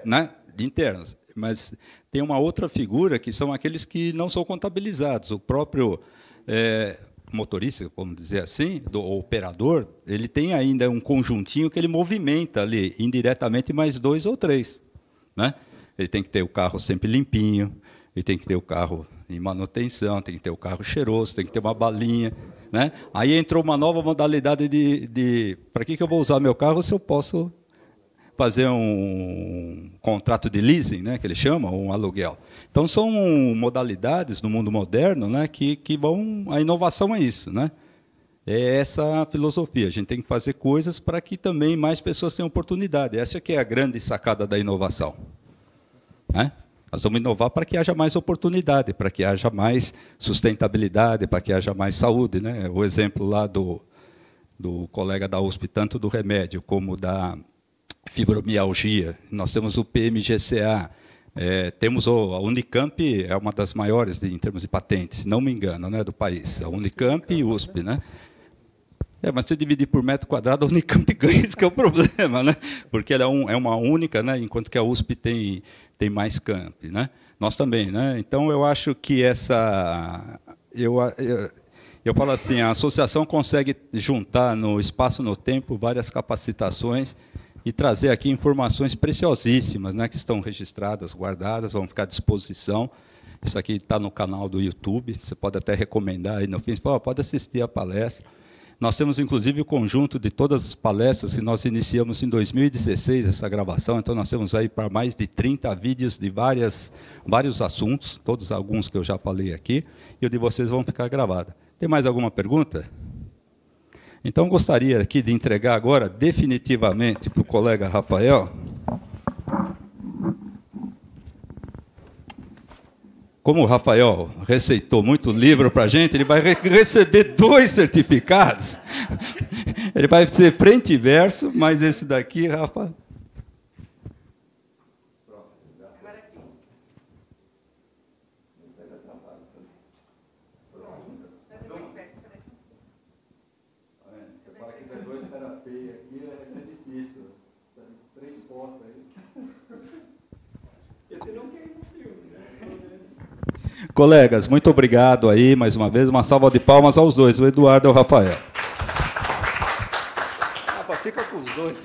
né? De internos, mas tem uma outra figura que são aqueles que não são contabilizados. O próprio motorista, vamos dizer assim, do operador, ele tem ainda um conjuntinho que ele movimenta ali indiretamente mais 2 ou 3, né? Ele tem que ter o carro sempre limpinho, ele tem que ter o carro em manutenção, tem que ter o carro cheiroso, tem que ter uma balinha. Né? Aí entrou uma nova modalidade de para que eu vou usar meu carro se eu posso fazer um contrato de leasing, né, que eles chamam, ou um aluguel. Então, são modalidades no mundo moderno, né, que vão... A inovação é isso. Né? É essa a filosofia. A gente tem que fazer coisas para que também mais pessoas tenham oportunidade. Essa que é a grande sacada da inovação. Né? Nós vamos inovar para que haja mais oportunidade, para que haja mais sustentabilidade, para que haja mais saúde. Né? O exemplo lá do colega da USP, tanto do remédio como da fibromialgia. Nós temos o PMGCA, temos a Unicamp, é uma das maiores em termos de patentes, se não me engano, né, do país. A Unicamp e USP. Né? Mas se dividir por metro quadrado, a Unicamp ganha, isso que é o problema, né? Porque ela é uma única, né? Enquanto que a USP tem mais campi, né? Nós também, né? Então, eu acho que eu falo assim, a associação consegue juntar no espaço, no tempo, várias capacitações e trazer aqui informações preciosíssimas, né? Que estão registradas, guardadas, vão ficar à disposição. Isso aqui está no canal do YouTube, você pode até recomendar aí no fim, pode assistir a palestra. Nós temos, inclusive, o conjunto de todas as palestras que nós iniciamos em 2016, essa gravação. Então, nós temos aí para mais de 30 vídeos de vários assuntos, todos alguns que eu já falei aqui, e o de vocês vão ficar gravado. Tem mais alguma pergunta? Então, gostaria aqui de entregar agora, definitivamente, para o colega Rafael. Como o Rafael receitou muito livro para a gente, ele vai receber 2 certificados. Ele vai ser frente e verso, mas esse daqui, Rafa... Colegas, muito obrigado aí, mais uma vez, uma salva de palmas aos dois, o Eduardo e o Rafael. Fica com os dois.